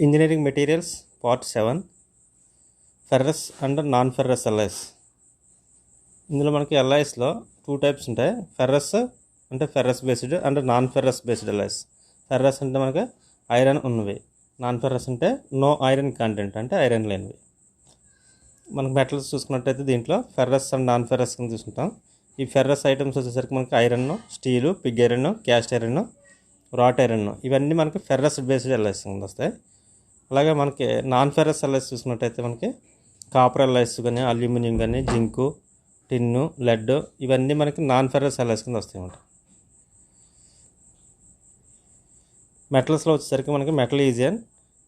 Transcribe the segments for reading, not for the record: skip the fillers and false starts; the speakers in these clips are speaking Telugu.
Engineering materials part 7 ferrous and non ferrous ఎల్ఐస్. ఇందులో మనకి ఎల్ఐస్లో 2 టైప్స్ ఉంటాయి. ఫెర్రస్ అంటే ferrous based and non ferrous based ఎల్ఐస్. Ferrous అంటే మనకి ఐరన్ ఉన్నవి, నాన్ ఫెర్రస్ అంటే నో ఐరన్ కంటెంట్ అంటే ఐరన్ లేనివి. మనకి మెటల్స్ చూసుకున్నట్టయితే దీంట్లో ఫెర్రస్ అండ్ నాన్ ఫెర్రస్ కింద చూసుకుంటాం. ఈ ఫెర్రస్ ఐటమ్స్ వచ్చేసరికి మనకి iron, steel, Pig iron, cast iron, rot iron, ఇవన్నీ మనకి ఫెర్రస్ బేస్డ్ ఎల్ఐస్ కింద వస్తాయి. అలాగే మనకి నాన్ ఫెర్రస్ ఎల్ఐస్ చూసుకున్నట్టయితే మనకి కాపర్ ఎల్ఐస్ కానీ, అల్యూమినియం కానీ, జింకు, టిన్ను, లెడ్, ఇవన్నీ మనకి నాన్ ఫెర్రస్ ఎల్ఐస్ కింద వస్తాయి అన్నమాట. మెటల్స్లో వచ్చేసరికి మనకి metal is an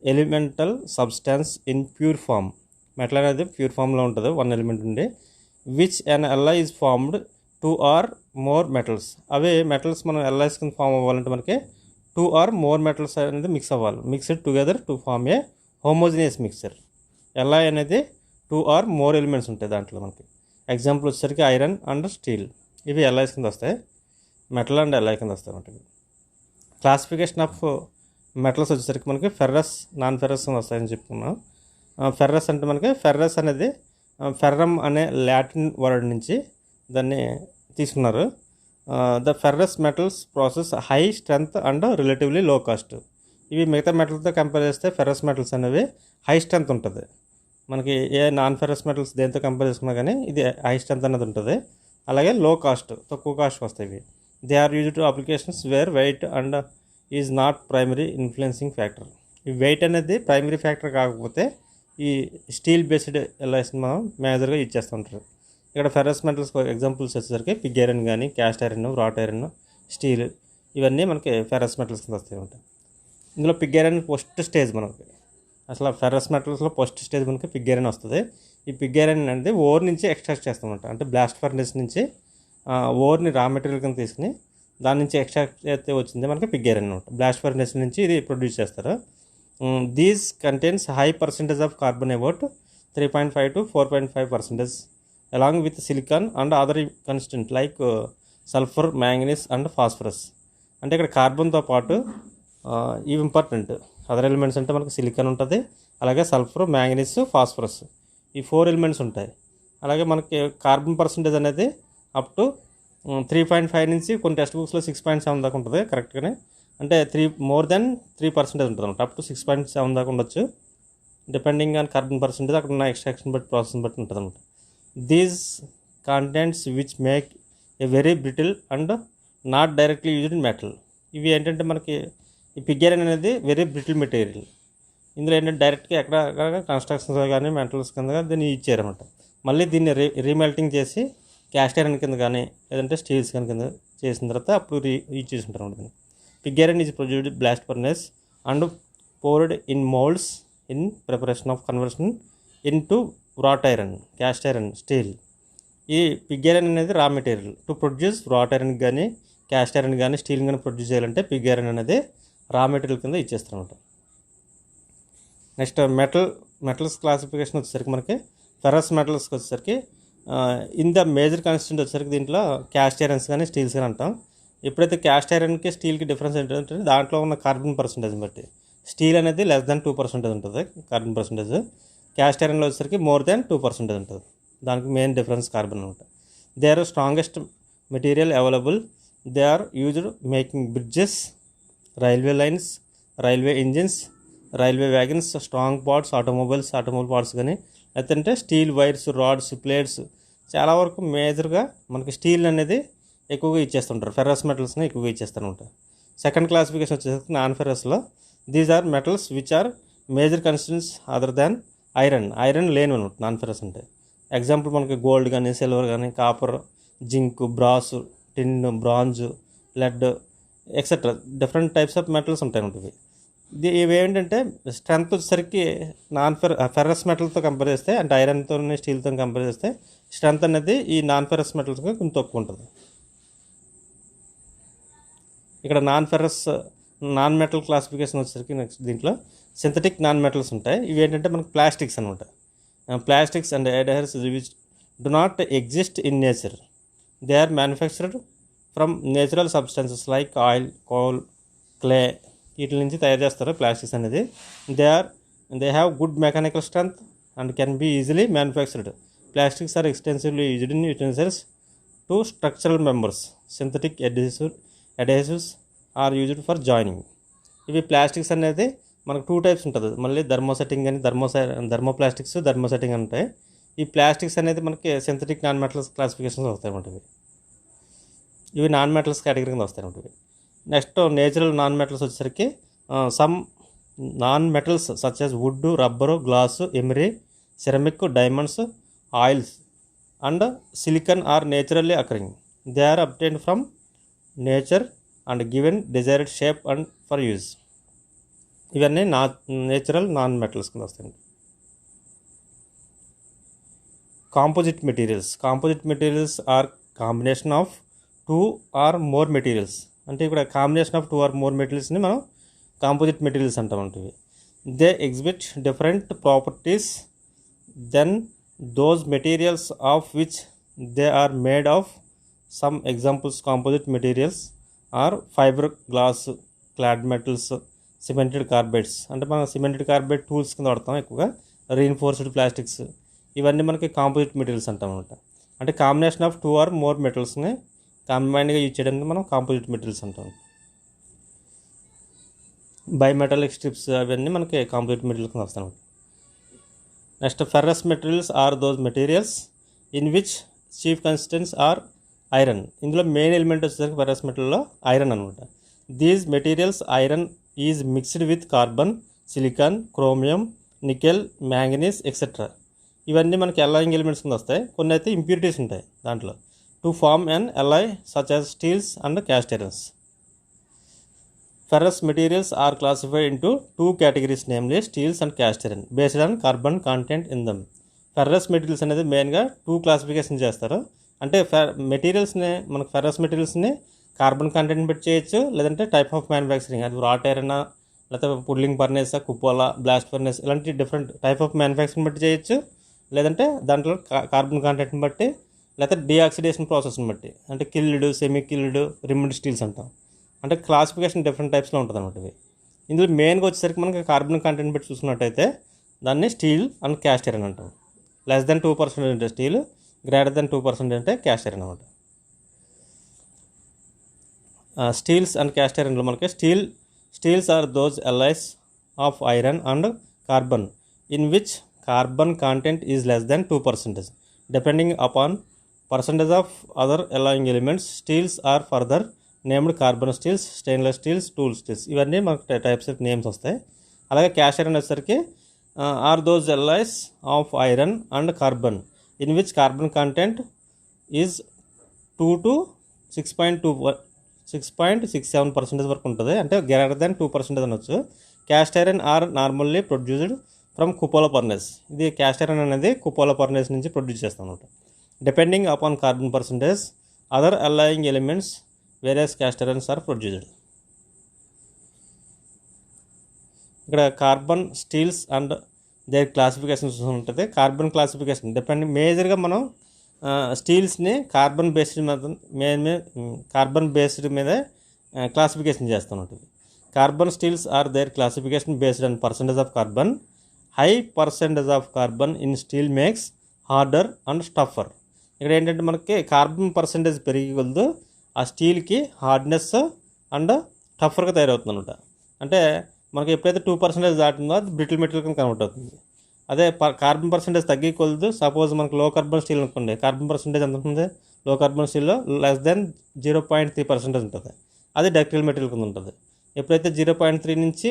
elemental substance in pure form. Metal అనేది ప్యూర్ ఫామ్లో ఉంటుంది, 1 ఎలిమెంట్ ఉండి. Which an alloy is formed 2 or more metals. అవే మెటల్స్ మనం ఎల్ఐస్ కింద ఫామ్ అవ్వాలంటే మనకి 2 or more మెటల్స్ అనేది మిక్స్ అవ్వాలి. Mixed together to form a homogeneous mixture. Alloy అనేది 2 or more ఎలిమెంట్స్ ఉంటాయి దాంట్లో మనకి. ఎగ్జాంపుల్ వచ్చేసరికి ఐరన్ అండ్ స్టీల్, ఇవి ఎల్ఐస్ కింద వస్తాయి. మెటల్ అండ్ ఎల్ఐ కింద వస్తాయి అన్నమాట. క్లాసిఫికేషన్ ఆఫ్ మెటల్స్ వచ్చేసరికి మనకి ఫెర్రస్, నాన్ ఫెర్రస్ వస్తాయని చెప్పుకున్నాం. ఫెర్రస్ అంటే మనకి ఫెర్రస్ అనేది ఫెర్రమ్ అనే లాటిన్ వర్డ్ నుంచి దాన్ని తీసుకున్నారు. The ferrous metals process high strength and relatively లో కాస్ట్. ఇవి మిగతా మెటల్తో కంపేర్ చేస్తే ఫెర్రస్ మెటల్స్ అనేవి హై స్ట్రెంగ్త్ ఉంటుంది. మనకి ఏ నాన్ ఫెర్రస్ మెటల్స్ దేంతో కంపేర్ చేసుకున్నా కానీ ఇది హై స్ట్రెంగ్త్ అనేది ఉంటుంది. అలాగే లో కాస్ట్, తక్కువ కాస్ట్ వస్తాయి ఇవి. They are used to applications where weight and is not primary influencing factor. ఈ వెయిట్ అనేది ప్రైమరీ ఫ్యాక్టర్ కాకపోతే ఈ స్టీల్ బేస్డ్ ఎల్ఐస్ని మనం మేజర్గా యూజ్ చేస్తూ ఉంటారు. ఇక్కడ ఫెర్రస్ మెటల్స్ ఎగ్జాంపుల్స్ వచ్చేసరికి పిగ్ ఐరన్ కానీ, cast iron, rot iron, steel, ఇవన్నీ మనకి ఫెర్రస్ మెటల్స్ కింద వస్తాయి ఉంటాయి. ఇందులో పిగ్ ఐరన్ ఫస్ట్ స్టేజ్ మనకి, అసలు ఫెర్రస్ మెటల్స్లో ఫస్ట్ స్టేజ్ మనకి పిగ్ ఐరన్ వస్తుంది. ఈ పిగ్ ఐరన్ అనేది ఓర్ నుంచి ఎక్స్ట్రాక్ట్ చేస్తామంట. అంటే బ్లాస్ట్ ఫర్నెస్ నుంచి ఓర్ని రా మెటీరియల్ కింద తీసుకుని దాని నుంచి ఎక్స్ట్రాక్ట్ అయితే వచ్చింది మనకి పిగ్ ఐరన్ అనమాట. బ్లాస్ట్ ఫర్నెస్ నుంచి ఇది ప్రొడ్యూస్ చేస్తారు. These contains high percentage of carbon, about 3.5 to 4.5%, along with silicon and other constant like sulfur, manganese and phosphorus. అంటే ఇక్కడ కార్బన్తో పాటు ఇవి ఇంపార్టెంట్ అదర్ ఎలిమెంట్స్ అంటే మనకి సిలికాన్ ఉంటుంది, అలాగే సల్ఫర్, మ్యాంగనీస్, ఫాస్ఫరస్, ఈ 4 ఎలిమెంట్స్ ఉంటాయి. అలాగే మనకి కార్బన్ పర్సంటేజ్ అనేది అప్ టు 3.5 నుంచి కొన్ని టెక్స్ట్ బుక్స్లో 6.7 దాకా ఉంటుంది కరెక్ట్గానే. అంటే మోర్ దెన్ 3% ఉంటుంది అనమాట. అప్ టు 6.7 దాకా ఉండొచ్చు, డిపెండింగ్ ఆన్ కార్బన్ పర్సంటేజ్, అక్కడ ఉన్న ఎక్స్ట్రాక్షన్ బట్టి, ప్రాసెస్ బట్టి ఉంటుంది అనమాట. These contents which make a very brittle and not directly used in metal. ఇవి ఏంటంటే మనకి ఈ పిగ్ ఐరన్ అనేది వెరీ బ్రిటిల్ మెటీరియల్. ఇందులో ఏంటంటే డైరెక్ట్గా ఎక్కడ కన్స్ట్రక్షన్స్ కానీ మెటల్స్ కింద కానీ దీన్ని యూజ్ చేయరన్నమాట. మళ్ళీ దీన్ని రీమెల్టింగ్ చేసి క్యాస్ట్ ఐరన్ కింద కానీ లేదంటే స్టీల్స్ కానీ కింద చేసిన తర్వాత అప్పుడు యూజ్ చేసుకుంటారు అన్నమాట. Pig iron is produced blast furnace and poured in moulds in preparation of conversion in to rot iron, cast iron, steel. ఈ పిగ్ ఐరన్ అనేది raw material. To produce rot iron కానీ, క్యాస్ట్ ఐరన్ కానీ, స్టీల్ కానీ ప్రొడ్యూస్ చేయాలంటే పిగ్ ఐరన్ అనేది రా మెటీరియల్ కింద ఇచ్చేస్తారు అనమాట. నెక్స్ట్ మెటల్స్ క్లాసిఫికేషన్ వచ్చేసరికి మనకి ఫెర్రస్ మెటల్స్కి వచ్చేసరికి ఇన్ ద మేజర్ కాన్స్టిట్యూంట్ వచ్చేసరికి దీంట్లో క్యాస్ట్ ఐరన్స్ కానీ, స్టీల్స్ కానీ అంటాం. ఎప్పుడైతే క్యాస్ట్ ఐరన్కి స్టీల్కి డిఫరెన్స్ ఏంటంటే దాంట్లో ఉన్న కార్బన్ పర్సంటేజ్ బట్టి. స్టీల్ అనేది లెస్ దాన్ 2% ఉంటుంది కార్బన్ పర్సంటేజ్. క్యాస్ట్ ఐరన్లో వచ్చేసరికి మోర్ దాన్ 2% ఉంటుంది. దానికి మెయిన్ డిఫరెన్స్ కార్బన్ అనమాట. They are strongest material available. They are used making bridges, railway lines, railway engines, railway wagons, strong parts, automobile parts కానీ, లేదంటే స్టీల్ వైర్స్, రాడ్స్, ప్లేట్స్, చాలా వరకు మేజర్గా మనకి స్టీల్ అనేది ఎక్కువగా ఇచ్చేస్తుంటారు. ఫెర్రస్ మెటల్స్ని ఎక్కువగా ఇచ్చేస్తూ. సెకండ్ క్లాసిఫికేషన్ వచ్చేసరికి నాన్ ఫెర్రస్లో these are metals which are major constituents other than iron లేని అనమాట నాన్ ఫెర్రస్ అంటే. ఎగ్జాంపుల్ మనకి గోల్డ్ కానీ, సిల్వర్ కానీ, copper, zinc, brass, tin, bronze, lead, etcetera different types of metals ఉంటాయి ఉంటుంది. ఇవి ఏంటంటే స్ట్రెంత్ వచ్చేసరికి ఫెర్రస్ మెటల్తో కంపేర్ చేస్తే, అంటే ఐరన్తో, స్టీల్తో కంపేర్ చేస్తే స్ట్రెంత్ అనేది ఈ నాన్ ఫెర్రస్ మెటల్స్కి కొంచెం తక్కువ ఉంటుంది. ఇక్కడ నాన్ మెటల్ క్లాసిఫికేషన్ వచ్చేసరికి నెక్స్ట్ దీంట్లో సింథటిక్ నాన్ మెటల్స్ ఉంటాయి. ఇవి ఏంటంటే మనకి ప్లాస్టిక్స్ అనమాట. Plastics and adhesives which do not exist in nature. They are manufactured from natural substances like oil, coal, clay, వీటి నుంచి తయారు చేస్తారు ప్లాస్టిక్స్ అనేది. They have good mechanical strength and can be easily manufactured. Plastics are extensively used in utensils to structural members. Synthetic adhesives are used for joining. ఇవి ప్లాస్టిక్స్ అనేది మనకు 2 టైప్స్ ఉంటుంది. మళ్ళీ థర్మోసెట్టింగ్ అని థర్మోప్లాస్టిక్స్ థర్మోసెట్టింగ్ ఉంటాయి. ఈ ప్లాస్టిక్స్ అనేది మనకి సింథటిక్ నాన్ మెటల్స్ క్లాసిఫికేషన్స్ వస్తాయి అన్నమాట. ఇవి నాన్ మెటల్స్ కేటగిరీ కింద వస్తాయి అన్నమాట. నెక్స్ట్ నేచురల్ నాన్ మెటల్స్ వచ్చేసరికి some non metals such as wood, rubber, glass, emery, ceramic, diamonds, oils and silicon are naturally occurring. They are obtained from nature and given desired shape and for use. ఇవన్నీ నేచురల్ నాన్ మెటల్స్ కింద వస్తాయి. Composite materials are combination of 2 or more materials. అంటే ఇక్కడ కాంబినేషన్ ఆఫ్ 2 or more మెటీరియల్స్ని మనం కాంపోజిట్ మెటీరియల్స్ అంటామంటే. They exhibit different properties then those materials of which they are made of. Some examples composite materials are fibre glass, clad metals, cemented carbides. అంటే మనం సిమెంటెడ్ కార్బైడ్ టూల్స్ కింద వాడతాం ఎక్కువగా. రీఇన్ఫోర్స్డ్ ప్లాస్టిక్స్, ఇవన్నీ మనకి కాంపోజిట్ మెటీరియల్స్ అంటాం అనమాట. అంటే కాంబినేషన్ ఆఫ్ 2 or more మెటల్స్ని కంబైన్డ్గా యూజ్ చేయడానికి మనం కాంపోజిట్ మెటీరియల్స్ అంటాం. బైమెటాలిక్ స్ట్రిప్స్ అవన్నీ మనకి కాంపోజిట్ మెటీరియల్ కింద వస్తాయి. Next ferrous materials are those materials in which chief constituents are iron. ఇందులో మెయిన్ ఎలిమెంట్ వచ్చేసరికి ఫెర్రస్ మెటీరియల్లో ఐరన్ అనమాట. These materials iron is mixed with carbon, silicon, chromium, nickel, manganese etcetera. ఇవన్నీ మనకి అలైయింగ్ ఎలిమెంట్స్ కింద వస్తాయి. కొన్ని అయితే ఇంప్యూరిటీస్ ఉంటాయి దాంట్లో. To form an alloy such as steels and cast irons. Ferrous materials are classified into 2 categories, namely steels and cast iron, based on carbon content in them. Ferrous materials అనేది మెయిన్గా 2 క్లాసిఫికేషన్ చేస్తారు. అంటే మెటీరియల్స్ని మనకు ఫెర్రస్ మెటీరియల్స్ని కార్బన్ కంటెంట్ బట్టి చేయొచ్చు, లేదంటే టైప్ ఆఫ్ మ్యానుఫ్యాక్చరింగ్, అది రాట్ ఐరన్ లేకపోతే పుడ్లింగ్ ఫర్నేస్, కుపోలా, బ్లాస్ట్ ఫర్నేస్, ఇలాంటి డిఫరెంట్ టైప్ ఆఫ్ మ్యానుఫ్యాక్చరింగ్ బట్టి చేయొచ్చు. లేదంటే దాంట్లో కార్బన్ కంటెంట్ని బట్టి, లేకపోతే డీఆక్సిడేషన్ ప్రాసెస్ని బట్టి, అంటే killed, semi killed, rimmed steels అంటాం. అంటే క్లాసిఫికేషన్ డిఫరెంట్ టైప్స్లో ఉంటుంది అన్నమాట. ఇవి ఇందులో మెయిన్గా వచ్చేసరికి మనకి కార్బన్ కంటెంట్ బట్టి చూసుకున్నట్టయితే దాన్ని స్టీల్ అండ్ క్యాస్ట్ ఐరన్ అంటాం. లెస్ దెన్ 2% అంటే స్టీల్, గ్రేటర్ దెన్ 2% అంటే క్యాస్ట్ ఐరన్ అనమాట. స్టీల్స్ అండ్ క్యాస్ట్ ఐరన్లో మనకి steels are those alloys of iron and carbon in which carbon content is less than 2%. Depending upon percentage of other alloying elements, steels are further named carbon steels, stainless steels, tool steels. ఇవన్నీ మనకు టైప్స్ ఆఫ్ నేమ్స్ వస్తాయి. అలాగే క్యాస్ట్ ఐరన్ వచ్చేసరికి are those alloys of iron and carbon in which carbon content is 2 to 6.67% వరకు ఉంటుంది. అంటే గ్రేటర్ దెన్ 2% అనొచ్చు. Cast iron are normally produced from cupola furnace. ఇది క్యాస్ట్ ఐరన్ అనేది కుపోలా ఫర్నేస్ నుంచి ప్రొడ్యూస్ చేస్తాం అనమాట. Depending upon carbon percentage, other alloying elements, various cast irons are produced. ఇక్కడ carbon steels and their classification ఉంటుంది. కార్బన్ క్లాసిఫికేషన్ డిపెండింగ్ మేజర్గా మనం స్టీల్స్ని కార్బన్ బేస్డ్ మీద క్లాసిఫికేషన్ చేస్తూ ఉంటుంది. Carbon steels are their classification based on percentage of carbon. High percentage of carbon in steel makes harder and stiffer. ఇక్కడ ఏంటంటే మనకి కార్బన్ పర్సంటేజ్ పెరిగి కొలదు ఆ స్టీల్కి హార్డ్నెస్ అండ్ టఫర్గా తయారవుతుంది అనమాట. అంటే మనకి ఎప్పుడైతే 2% దాటిందో అది బ్రిటిల్ మెటీరియల్ కింద కన్వర్ట్ అవుతుంది. అదే కార్బన్ పర్సంటేజ్ తగ్గి కొలదు, సపోజ్ మనకు లో కార్బన్ స్టీల్ అనుకోండి, కార్బన్ పర్సంటేజ్ ఎంత ఉంటుంది లో కార్బన్ స్టీల్లో లెస్ దెన్ 0.3% ఉంటుంది. అది డక్టైల్ మెటీరియల్ కింద ఉంటుంది. ఎప్పుడైతే 0.3 నుంచి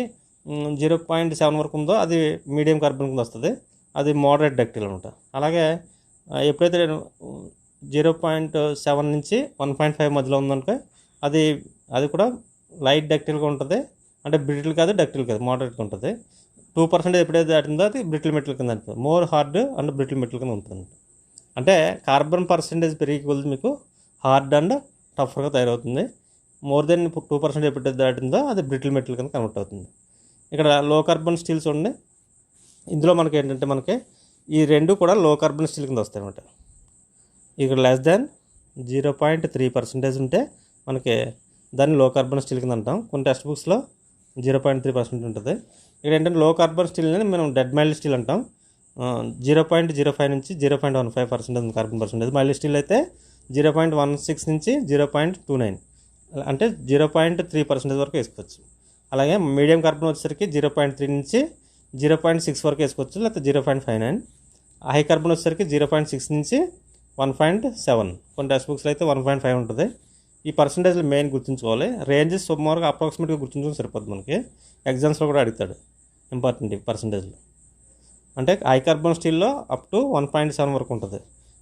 0.7 వరకు ఉందో అది మీడియం కార్బన్ కింద వస్తుంది. అది మోడరేట్ డక్టైల్ అనమాట. అలాగే ఎప్పుడైతే 0.7 నుంచి 1.5 మధ్యలో ఉందంటే అది కూడా లైట్ డక్టైల్గా ఉంటుంది. అంటే బ్రిటిల్ కాదు, డక్టైల్ కాదు, మోడరేట్గా ఉంటుంది. 2% ఎప్పుడైతే దాటిందో అది బ్రిటిల్ మెటీరియల్ కింద ఉంటుంది. More hard and brittle material కింద ఉంటుంది. అంటే కార్బన్ పర్సంటేజ్ పెరిగి కొలది మీకు హార్డ్ అండ్ టఫర్గా తయారవుతుంది. మోర్ దెన్ 2% ఎప్పుడైతే దాటిందో అది బ్రిటిల్ మెటీరియల్ కింద కన్వర్ట్ అవుతుంది. ఇక్కడ లో కార్బన్ స్టీల్స్ ఉండి ఇందులో మనకి ఏంటంటే మనకి ఈ రెండు కూడా లో కార్బన్ స్టీల్ కింద వస్తాయి అన్నమాట. ఇక్కడ లెస్ దాన్ 0.3% ఉంటే మనకి దాన్ని లో కార్బన్ స్టీల్ కింద అంటాం. కొన్ని టెక్స్ట్ బుక్స్లో 0.3% ఉంటుంది. ఇక్కడ ఏంటంటే లో కార్బన్ స్టీల్ అనేది మనం డెడ్ మైల్డ్ స్టీల్ అంటాం. 0.05 నుంచి 0.15% ఉంది కార్బన్ పర్సెంటేజ్. మైల్డ్ స్టీల్ అయితే 0.16 నుంచి 0.29 అంటే 0.3% వరకు వేసుకోవచ్చు. అలాగే మీడియం కార్బన్ వచ్చేసరికి 0.3 నుంచి 0.6 వరకు వేసుకోవచ్చు, లేకపోతే 0.59. హై కార్బన్ వచ్చేసరికి 0.6 నుంచి 1.7. కొన్ని టెక్స్ట్ బుక్స్లో అయితే 1.5 ఉంటుంది. ఈ పర్సంటేజ్లు మెయిన్ గుర్తుంచుకోవాలి. రేంజెస్ సుమారుగా అప్రాక్సిమేట్గా గుర్తుంచుకొని సరిపోద్ది. మనకి ఎగ్జామ్స్లో కూడా అడుగుతాడు ఇంపార్టెంట్ పర్సంటేజ్లు. అంటే హై కార్బన్ స్టీల్లో అప్ టు 1.7 వరకు ఉంటుంది.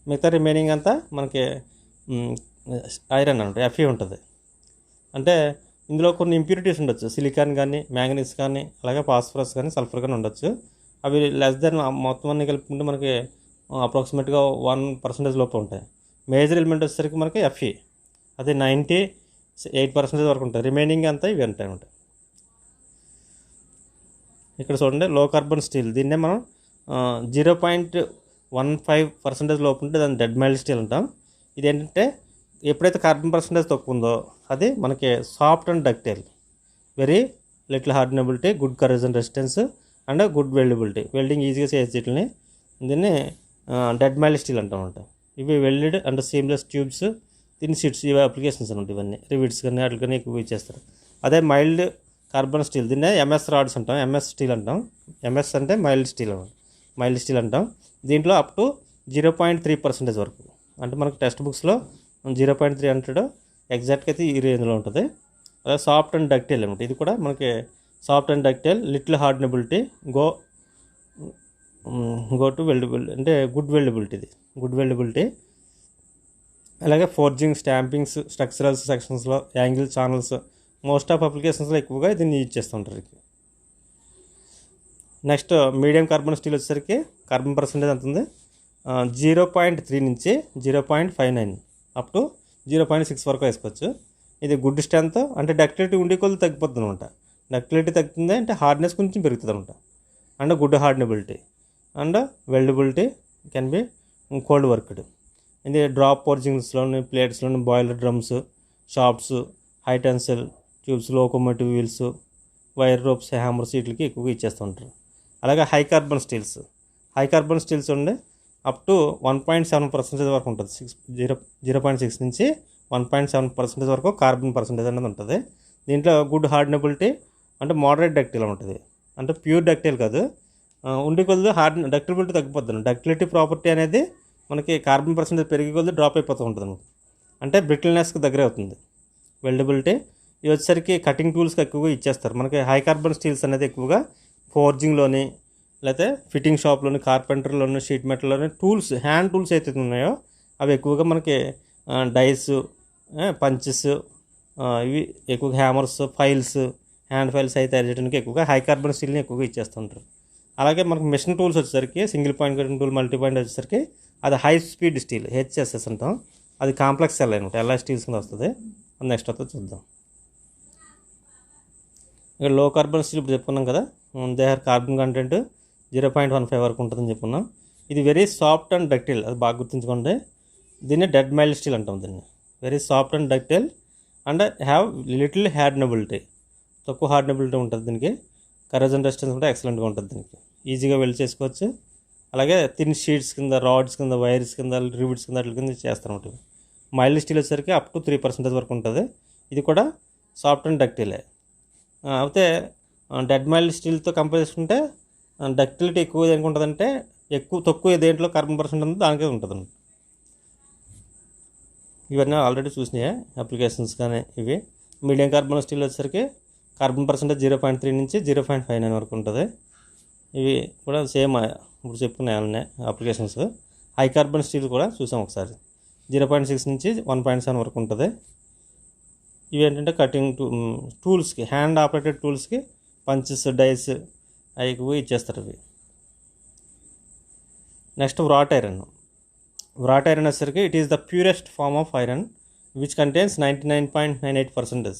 మిగతా రిమైనింగ్ అంతా మనకి ఐరన్ అంటే Fe ఉంటుంది. అంటే ఇందులో కొన్ని ఇంప్యూరిటీస్ ఉండొచ్చు, సిలికాన్ కానీ, మ్యాంగనీస్ కానీ, అలాగే ఫాస్ఫరస్ కానీ, సల్ఫర్ కానీ ఉండొచ్చు. అవి లెస్ దెన్ మొత్తం అన్ని కలుపుకుంటే మనకి అప్రాక్సిమేట్గా 1% లోపు ఉంటాయి. మేజర్ ఎలిమెంట్ వచ్చేసరికి మనకి Fe, అది 98% వరకు ఉంటుంది. రిమైనింగ్ అంతా ఇవి ఉంటాయి అన్నమాట. ఇక్కడ చూడండి లో కార్బన్ స్టీల్, దీన్నే మనం 0.15% లోపు ఉంటే దాన్ని డెడ్ మైల్డ్ స్టీల్ అంటాం. ఇదేంటంటే ఎప్పుడైతే కార్బన్ పర్సంటేజ్ తక్కువ ఉందో అది మనకి soft and ductile, very little hardenability, good corrosion resistance and good weldability. Welding ఈజీగా చేయొచ్చు వీటిని. దీన్ని డెడ్ మైల్డ్ స్టీల్ అంటామంట. ఇవి వెల్డెడ్ అండ్ సీమ్లెస్ ట్యూబ్స్, దీని షీట్స్, ఇవి అప్లికేషన్స్ అనమాట. ఇవన్నీ రివిట్స్ కానీ వాటి కానీ ఎక్కువ ఇచ్చేస్తారు. అదే మైల్డ్ కార్బన్ స్టీల్, దీన్నే MS రాడ్స్ అంటాం, MS స్టీల్ అంటాం. MS అంటే మైల్డ్ స్టీల్ అనమాట, మైల్డ్ స్టీల్ అంటాం. దీంట్లో అప్ టు 0.3% వరకు, అంటే మనకు టెక్స్ట్ బుక్స్లో 0.3 అంటాడు, ఎగ్జాక్ట్గా అయితే ఈ రేంజ్లో ఉంటుంది. అదే సాఫ్ట్ అండ్ డక్టైల్ అనమాట. ఇది కూడా మనకి soft and ductile, little hardenability, go to weldability, అంటే గుడ్ వెల్డబిలిటీ, ఇది గుడ్ వెల్డబిలిటీ. అలాగే ఫోర్జింగ్, స్టాంపింగ్స్, స్ట్రక్చరల్స్ సెక్షన్స్లో, యాంగిల్ ఛానల్స్, మోస్ట్ ఆఫ్ అప్లికేషన్స్లో ఎక్కువగా దీన్ని యూజ్ చేస్తుంటారు. నెక్స్ట్ మీడియం కార్బన్ స్టీల్ వచ్చేసరికి కార్బన్ పర్సెంటేజ్ ఎంత ఉంది, 0.3 నుంచి 0.59 అప్ టు 0.6 వరకు వేసుకోవచ్చు. ఇది గుడ్ స్ట్రెంత్, అంటే డక్టిలిటీ ఉండే కొద్ది తగ్గిపోతుంది అనమాట. డక్టిలిటీ తగ్గుతుంది అంటే హార్డ్నెస్ కొంచెం పెరుగుతుంది అనమాట. And good hardenability and weldability can be cold worked. ఇది డ్రాప్ ఫోర్జింగ్స్లోని, ప్లేట్స్లోని, boiler drums, shops, high tensile tubes, locomotive wheels, wire ropes, hammers, వీటికి ఎక్కువగా ఇచ్చేస్తూ ఉంటారు. అలాగే హై కార్బన్ స్టీల్స్ ఉండే అప్ టు 1.7% వరకు ఉంటుంది. 0.6 నుంచి 1.7% వరకు కార్బన్ పర్సంటేజ్ అనేది ఉంటుంది. దీంట్లో గుడ్ హార్డనబిలిటీ అంటే మోడరేట్ డక్టైల్ ఉంటుంది. అంటే ప్యూర్ డక్టైల్ కాదు, ఉండి కొద్ది డక్టిలిటీ తగ్గిపోతుంది. డక్టిలిటీ ప్రాపర్టీ అనేది మనకి కార్బన్ పర్సంటేజ్ పెరిగే కొద్ది డ్రాప్ అయిపోతూ ఉంటుంది అనమాట. అంటే బ్రిటిల్నెస్కి దగ్గర అవుతుంది. వెల్డబిలిటీ ఇవి వచ్చేసరికి కటింగ్ టూల్స్కి ఎక్కువగా ఇచ్చేస్తారు. మనకి హై కార్బన్ స్టీల్స్ అనేది ఎక్కువగా ఫోర్జింగ్లోని, లేకపోతే ఫిట్టింగ్ షాప్లోని, కార్పెంటర్లోని, షీట్ మెటల్లోని టూల్స్, హ్యాండ్ టూల్స్ అయితే ఉన్నాయో అవి ఎక్కువగా మనకి డైస్, పంచెస్, ఇవి ఎక్కువగా హ్యామర్స్, ఫైల్స్, హ్యాండ్ ఫైల్స్ అయితే తయారు చేయడానికి ఎక్కువగా హై కార్బన్ స్టీల్ని ఎక్కువగా ఇచ్చేస్తుంటారు. అలాగే మనకి మిషన్ టూల్స్ వచ్చేసరికి single point cutting tool, multi point వచ్చేసరికి అది హై స్పీడ్ స్టీల్, HSS అంటాం. అది కాంప్లెక్స్ సెల్ అనమాట, LI స్టీల్స్ కింద వస్తుంది. నెక్స్ట్ వస్తుంది చూద్దాం. ఇక్కడ లో కార్బన్ స్టీల్ ఇప్పుడు చెప్పుకున్నాం కదా, దేహర్ కార్బన్ కంటెంట్ 0.15 వరకు ఉంటుందని చెప్పుకున్నాం. ఇది వెరీ సాఫ్ట్ అండ్ డక్టైల్, అది బాగా గుర్తుంచుకోండి. దీన్ని డెడ్ మైల్డ్ స్టీల్ అంటాం. దీన్ని very soft and ductile and have little hardenability, తక్కువ హార్డనబిలిటీ ఉంటుంది. దీనికి కరోజన్ రెసిస్టెన్స్ కూడా ఎక్సలెంట్గా ఉంటుంది. దీనికి ఈజీగా వెల్డ్ చేసుకోవచ్చు. అలాగే థిన్ షీట్స్ కింద, రాడ్స్ కింద, వైర్స్ కింద, రివిట్స్ కింద వాటి కింద చేస్తారన్నమాట. మైల్డ్ స్టీల్ వచ్చేసరికి అప్ టు 3% వరకు ఉంటుంది. ఇది కూడా సాఫ్ట్ అండ్ డక్టైలే. అయితే డెడ్ మైల్డ్ స్టీల్తో కంపేర్ చేసుకుంటే డక్టిలిటీ ఎక్కువ దేనికి ఉంటుందంటే తక్కువ దేంట్లో కార్బన్ పర్సెంట్ ఉందో దానికే ఉంటుంది. ఇవన్నీ ఆల్రెడీ చూసినాయి అప్లికేషన్స్ కానీ. ఇవి మీడియం కార్బన్ స్టీల్ వచ్చేసరికి కార్బన్ పర్సెంటేజ్ 0.3 నుంచి 0.59 వరకు ఉంటుంది. ఇవి కూడా సేమ్ ఇప్పుడు చెప్పుకునే అప్లికేషన్స్. హై కార్బన్ స్టీల్ కూడా చూసాం ఒకసారి, 0.6 నుంచి 1.7 వరకు ఉంటుంది. ఇవి ఏంటంటే కటింగ్ టూల్స్కి, హ్యాండ్ ఆపరేటెడ్ టూల్స్కి పంచెస్, డైస్ అవి ఇచ్చేస్తారు ఇవి. నెక్స్ట్ వ్రాట్ ఐరన్ వచ్చేసరికి it is the purest form of iron which contains 99.98%.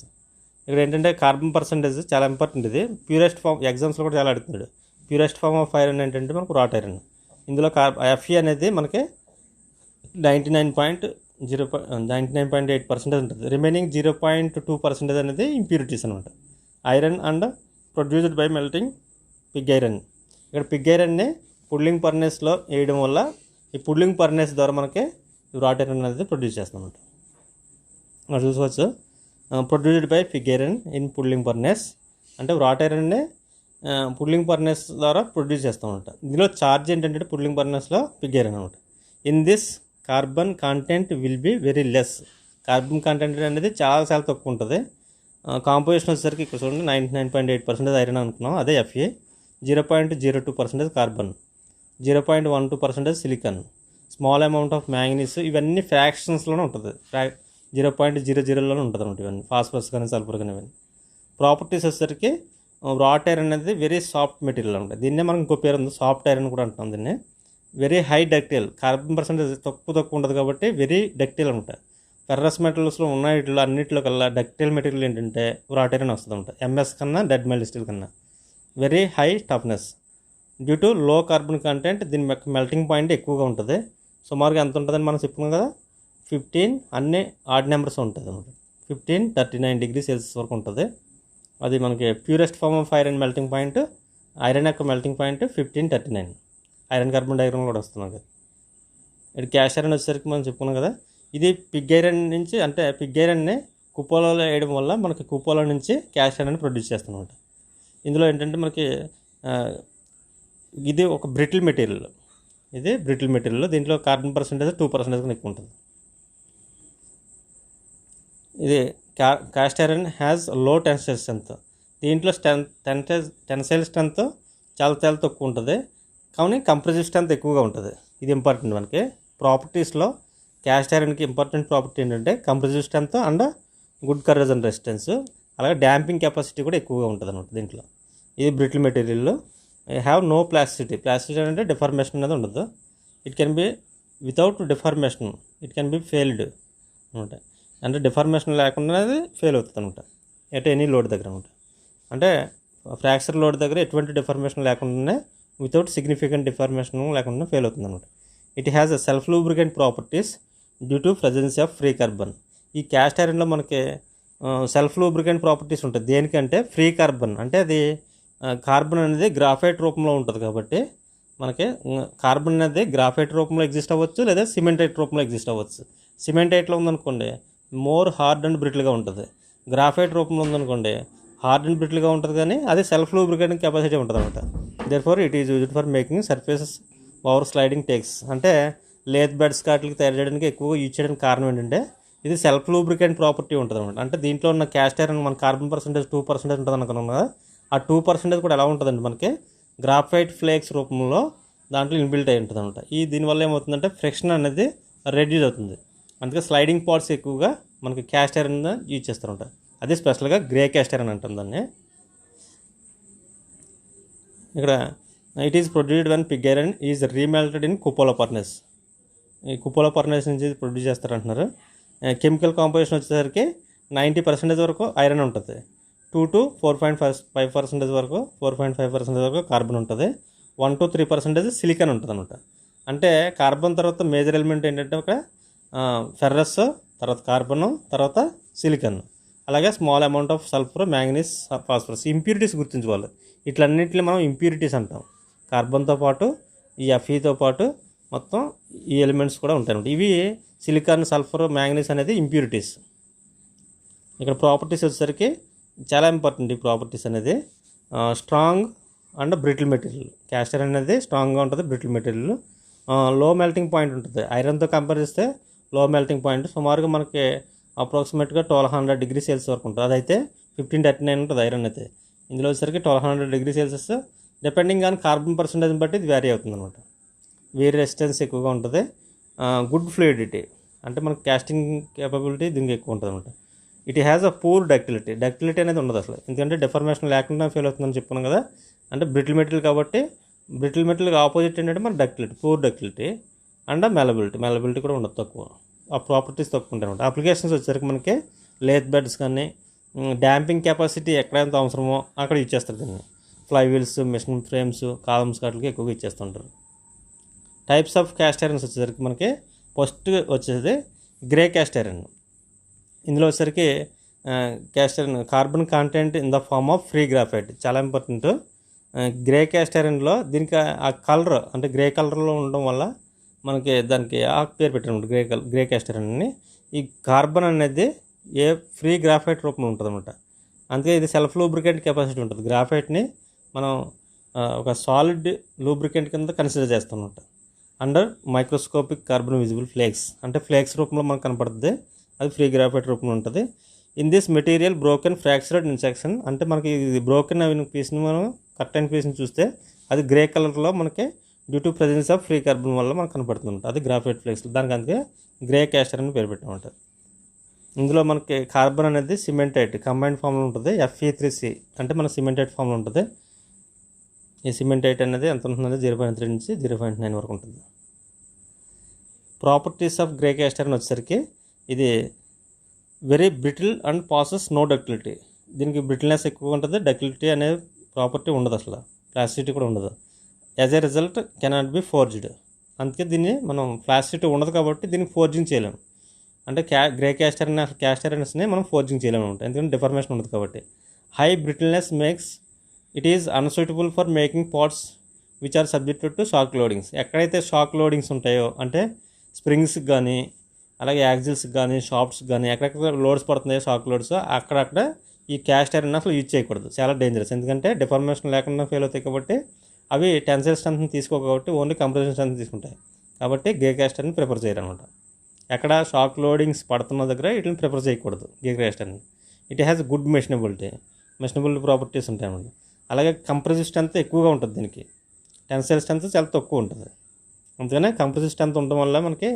ఇక్కడ ఏంటంటే కార్బన్ పర్సంటేజ్ చాలా ఇంపార్టెంట్. ఇది ప్యూరెస్ట్ ఫార్మ్, ఎగ్జామ్స్లో కూడా చాలా అడుగుతున్నాడు. ప్యూరెస్ట్ ఫార్మ్ ఆఫ్ ఐరన్ ఏంటంటే మనకు వ్రాట్ ఐరన్. ఇందులో Fe అనేది మనకి 99.8% ఉంటుంది. రిమైనింగ్ 0.2% అనేది ఇంప్యూరిటీస్ అనమాట. Iron and produced by melting Pig iron. ఇక్కడ పిగ్ ఐరన్ని పుడ్లింగ్ ఫర్నేస్లో వేయడం వల్ల ఈ పుడ్లింగ్ ఫర్నేస్ ద్వారా మనకి రాట్ ఐరన్ అనేది ప్రొడ్యూస్ చేస్తామన్నమాట. మనం చూసుకోవచ్చు produced by pig iron in puddling furnace అంటే రాట్ ఐరన్ని పుడ్లింగ్ ఫర్నేస్ ద్వారా ప్రొడ్యూస్ చేస్తామన్నమాట. ఇందులో ఛార్జ్ ఏంటంటే పుడ్లింగ్ ఫర్నేస్లో పిగ్ ఐరన్ అనమాట. In this carbon content will be very less. Carbon content అనేది చాలా తక్కువ ఉంటుంది. కాంపోజిషన్ వచ్చేసరికి ఇక్కడ చూడండి 99.8% ఐరన్ అనుకున్నాం, అదే Fe. 0.02% carbon, 0.12% silicon, small amount of manganese. ఇవన్నీ ఫ్రాక్షన్స్లోనే ఉంటుంది, 0.00లోనే ఉంటుంది అనమాట. ఇవన్నీ ఫాస్ఫరస్ కానీ సల్ఫర్ కానీ ఇవన్నీ. ప్రాపర్టీస్ వచ్చేసరికి రాట్ ఐరన్ అనేది వెరీ సాఫ్ట్ మెటీరియల్ అనమాట. దీన్నే మనం ఇంకో పేరు ఉంది, సాఫ్ట్ ఐరన్ కూడా అంటాం దీన్ని. Very high ductile, carbon percentage తక్కువ ఉంటుంది కాబట్టి వెరీ డక్టైల్ అనమాట. ఫెర్రస్ మెటల్స్లో ఉన్న వీటిలో అన్నింటిలో కల్లా డక్టైల్ మెటీరియల్ ఏంటంటే రాట్ ఐరన్ వస్తుంది అనమాట. MS కన్నా డెడ్ మైల్డ్ స్టీల్ కన్నా very high toughness due to లో కార్బన్ కంటెంట్. దీని మెల్టింగ్ పాయింట్ ఎక్కువగా ఉంటుంది. సుమారుగా ఎంత ఉంటుందని మనం చెప్పుకున్నాం కదా, 15 అన్ని ఆడ్ నెంబర్స్ ఉంటుంది అనమాట. 1539 డిగ్రీ సెల్సియస్ వరకు ఉంటుంది. అది మనకి purest form of iron melting point, iron యొక్క melting point 1539. Iron carbon diagram కూడా వస్తున్నాం కదా. ఇది క్యాష్ ఐరన్ వచ్చేసరికి మనం చెప్పుకున్నాం కదా, ఇది పిగ్ ఐరన్ నుంచి అంటే పిగ్ ఐరన్ని కుపోలాలో వేయడం వల్ల మనకి కుపోలా నుంచి క్యాష్ ఐరన్ ప్రొడ్యూస్ చేస్తాం అనమాట. ఇందులో ఏంటంటే మనకి ఇది ఒక బ్రిటిల్ మెటీరియల్, ఇది బ్రిటిల్ మెటీరియల్. దీంట్లో కార్బన్ పర్సెంటేజ్ 2% కన్నా ఎక్కువ ఉంటుంది. ఇది కాస్ట్ ఐరన్ హ్యాస్ లో టెన్సైల్ స్ట్రెంత్. దీంట్లో టెన్సైల్ స్ట్రెంత్ చాలా తక్కువ ఉంటుంది, కానీ కంప్రెసివ్ స్ట్రెంత్ ఎక్కువగా ఉంటుంది. ఇది ఇంపార్టెంట్ మనకి ప్రాపర్టీస్లో. క్యాస్ట్ ఐరన్కి ఇంపార్టెంట్ ప్రాపర్టీ ఏంటంటే compressive strength and good corrosion resistance, అలాగే డ్యాంపింగ్ కెపాసిటీ కూడా ఎక్కువగా ఉంటుంది అనమాట దీంట్లో. ఇది brittle material. Have no plasticity. Plasticity అంటే డిఫార్మేషన్ అనేది ఉండదు. It can be without deformation, it can be failed అనమాట. అంటే డిఫార్మేషన్ లేకుండా అది ఫెయిల్ అవుతుంది అనమాట ఎట్ ఎనీ లోడ్ దగ్గర అనమాట. అంటే ఫ్రాక్చర్ లోడ్ దగ్గర ఎటువంటి డిఫార్మేషన్ లేకుండానే, వితౌట్ సిగ్నిఫికెంట్ డిఫార్మేషన్ లేకుండా ఫెయిల్ అవుతుంది అనమాట. It has a self lubricant properties due to presence of free carbon. ఈ క్యాస్ట్ ఐరన్లో మనకి సెల్ఫ్ లూబ్రికెంట్ ప్రాపర్టీస్ ఉంటాయి. దేనికంటే ఫ్రీ కార్బన్ అంటే అది కార్బన్ అనేది గ్రాఫైట్ రూపంలో ఉంటుంది కాబట్టి మనకి కార్బన్ అనేది గ్రాఫైట్ రూపంలో ఎగ్జిస్ట్ అవ్వచ్చు, లేదా సిమెంటైట్ రూపంలో ఎగ్జిస్ట్ అవ్వచ్చు. సిమెంటైట్లో ఉందనుకోండి మోర్ హార్డ్ అండ్ బ్రిటిల్గా ఉంటుంది. గ్రాఫైట్ రూపంలో ఉందనుకోండి హార్డ్ అండ్ బ్రిటిల్గా ఉంటుంది, కానీ అది సెల్ఫ్ లూబ్రికెంట్ కెపాసిటీ ఉంటుంది అనమాట. Therefore it is used for making surfaces power sliding takes. అంటే లేత్ బెడ్స్ కాట్లకి తయారు చేయడానికి ఎక్కువగా యూజ్ చేయడానికి కారణం ఏంటంటే ఇది సెల్ఫ్ లూబ్రికెంట్ ప్రాపర్టీ ఉంటుంది అనమాట. అంటే దీంట్లో ఉన్న క్యాస్ట్ ఐరన్ మన కార్బన్ పర్సెంటేజ్ 2% ఉంటుంది అనుకున్నాం కదా, ఆ 2% కూడా ఎలా ఉంటుందండి మనకి గ్రాఫైట్ ఫ్లేక్స్ రూపంలో దాంట్లో ఇన్బిల్ట్ అయి ఉంటుంది అనమాట. దీనివల్ల ఏమవుతుందంటే ఫ్రిక్షన్ అనేది రెడ్యూస్ అవుతుంది. అందుకే స్లైడింగ్ పార్ట్స్ ఎక్కువగా మనకి క్యాస్ట్ ఐరన్ యూజ్ చేస్తారంట. అది స్పెషల్గా గ్రే క్యాస్ట్ ఐరన్ అంటాం దాన్ని. ఇక్కడ it is produced when pig iron is remelted in cupola furnace. ఈ కుపోలా ఫర్నేస్ నుంచి ప్రొడ్యూస్ చేస్తారంటున్నారు. కెమికల్ కాంపోజిషన్ వచ్చేసరికి 90% వరకు ఐరన్ ఉంటుంది, 2 to 4.5% వరకు 4.5% వరకు కార్బన్ ఉంటుంది, 1 to 3% సిలికాన్ ఉంటుంది అనమాట. అంటే కార్బన్ తర్వాత మేజర్ ఎలిమెంట్ ఏంటంటే ఒక ఫెర్రస్, తర్వాత కార్బన్, తర్వాత సిలికాన్, అలాగే small amount of sulphur, manganese, phosphorus. Impurities గుర్తించుకోవాలి. ఇట్లన్నింటినీ మనం ఇంప్యూరిటీస్ అంటాం. కార్బన్తో పాటు ఈ Feతో పాటు మొత్తం ఈ ఎలిమెంట్స్ కూడా ఉంటాయి అన్నమాట. ఇవి సిలికాన్, సల్ఫర్, మ్యాంగనీస్ అనేది ఇంప్యూరిటీస్. ఇక్కడ ప్రాపర్టీస్ వచ్చేసరికి చాలా ఇంపార్టెంట్. ఈ ప్రాపర్టీస్ అనేది strong and brittle material. Caste iron అనేది స్ట్రాంగ్గా ఉంటుంది, బ్రిటిల్ మెటీరియల్. లో మెల్టింగ్ పాయింట్ ఉంటుంది. ఐరన్తో కంపేర్ చేస్తే లో మెల్టింగ్ పాయింట్ సుమారుగా మనకి అప్రాక్సిమేట్గా 1200 డిగ్రీ సెల్సియస్ వరకు ఉంటుంది. అదైతే 1539 ఉంటుంది ఐరన్ అయితే. ఇందులో వచ్చేసరికి 1200 degree Celsius. Depending on carbon పర్సెంటేజ్ని బట్టి ఇది వేరీ అవుతుంది అనమాట. వేరీ రెసిస్టెన్స్ ఎక్కువగా ఉంటుంది. గుడ్ ఫ్లూయిడిటీ అంటే మనకి క్యాస్టింగ్ కేపబిలిటీ దీనికి ఎక్కువ ఉంటుంది అనమాట. It has a poor ductility. Ductility అనేది ఉండదు అసలు, ఎందుకంటే డిఫార్మేషన్ లేకుండా ఫెయిల్ అవుతుందని చెప్పుకున్నాం కదా. అంటే బ్రిటిల్ మెటీరియల్ కాబట్టి బ్రిటిల్ మెటీరియల్కి ఆపోజిట్ ఏంటంటే మన డక్టిలిటీ, పూర్ డక్టిలిటీ అండ్ మెలబిలిటీ కూడా ఉండదు, తక్కువ. ఆ ప్రాపర్టీస్ తక్కువ ఉంటాయి అనమాట. అప్లికేషన్స్ వచ్చేసరికి మనకి లేత్ బెడ్స్ కానీ డ్యాంపింగ్ కెపాసిటీ ఎక్కడైతే అవసరమో అక్కడ ఇచ్చేస్తారు దీన్ని. Fly wheels, machine frames, columns కాట్లకి ఎక్కువగా ఇచ్చేస్తుంటారు. టైప్స్ ఆఫ్ క్యాస్ట్ ఐరన్స్ వచ్చేసరికి మనకి ఫస్ట్ వచ్చేది గ్రే క్యాస్ట్ ఐరన్. ఇందులో వచ్చేసరికి cast iron carbon content in the form of free graphite. చాలా ఇంపార్టెంట్. గ్రే క్యాస్ట్ ఐరన్లో దీనికి ఆ కలర్ అంటే గ్రే కలర్లో ఉండడం వల్ల మనకి దానికి ఆ పేరు పెట్టారు గ్రే క్యాస్ట్ ఐరన్ అని. ఈ కార్బన్ అనేది ఏ ఫ్రీ గ్రాఫైట్ రూపంలో ఉంటుంది అనమాట. అందుకే ఇది సెల్ఫ్ లూబ్రికెంట్ కెపాసిటీ ఉంటుంది. గ్రాఫైట్ని మనం ఒక సాలిడ్ లూబ్రికెంట్ కింద కన్సిడర్ చేస్తాం అనమాట. Under microscopic carbon visible flakes అంటే ఫ్లేక్స్ రూపంలో మనకు కనపడుతుంది. అది ఫ్రీ గ్రాఫైట్ రూపంలో ఉంటుంది. In this material broken fractured in section అంటే మనకి ఇది బ్రోకెన్ అయిన పీస్ని మనం కట్ అయిన పీస్ని చూస్తే అది గ్రే కలర్లో మనకి due to presence of free carbon వల్ల మనకు కనపడుతుంది. అది గ్రాఫైట్ ఫ్లేక్స్. దానికి అందుకే గ్రే క్యాస్ట్ ఐరన్ అని పేరు పెట్టామంటారు. ఇందులో మనకి కార్బన్ అనేది సిమెంటైట్ కంబైన్డ్ ఫామ్లో ఉంటుంది. Fe3C అంటే మన సిమెంటైట్ ఫామ్లో ఉంటుంది. ఈ సిమెంటైట్ అనేది ఎంత ఉంటుందంటే 0.3 నుంచి 0.9 వరకు ఉంటుంది. Properties of grey cast iron వచ్చేసరికి ఇది very brittle and possesses no ductility. దీనికి బ్రిటిల్నెస్ ఎక్కువ ఉంటుంది. డక్టిలిటీ అనే ప్రాపర్టీ ఉండదు, అసలు ప్లాస్టిసిటీ కూడా ఉండదు. As a result cannot be forged. అందుకే దీన్ని మనం ప్లాస్టిసిటీ ఉండదు కాబట్టి దీన్ని ఫోర్జింగ్ చేయలేము. అంటే గ్రే క్యాస్ట్ ఐరన్స్ని మనం ఫోర్జింగ్ చేయలేము అనమాట. ఎందుకంటే డిఫర్మేషన్ ఉండదు కాబట్టి. High brittleness makes it is unsuitable for making parts which are subjected to shock loadings. ఎక్కడైతే షాక్ లోడింగ్స్ ఉంటాయో అంటే స్ప్రింగ్స్కి కానీ అలాగే యాక్సిల్స్కి కానీ షాఫ్ట్స్కి కానీ ఎక్కడెక్కడ లోడ్స్ పడుతున్నాయో షాక్ లోడ్స్ అక్కడక్కడ ఈ క్యాస్ట్ ఐరన్ అసలు యూజ్ చేయకూడదు. చాలా డేంజరస్. ఎందుకంటే డిఫర్మేషన్ లేకుండా ఫెయిల్ అవుతాయి కాబట్టి అవి టెన్సైల్ స్ట్రెంత్ని తీసుకోవు కాబట్టి ఓన్లీ కంప్రెషన్ స్ట్రెంత్ తీసుకుంటాయి. కాబట్టి గ్రే క్యాస్ట్ ఐరన్ ప్రిఫర్ చేయరు అనమాట. ఎక్కడ షాక్ లోడింగ్స్ పడుతున్న దగ్గర వీటిని ప్రిఫర్ చేయకూడదు grey cast iron. It has good machinability properties ఉంటాయన్నమాట. అలాగే కంప్రెసివ్ స్ట్రెంత్ ఎక్కువగా ఉంటుంది. దీనికి టెన్సైల్ స్ట్రెంత్ చాలా తక్కువ ఉంటుంది. అందుకనే కంప్రెసివ్ స్ట్రెంత్ ఉండడం వల్ల మనకి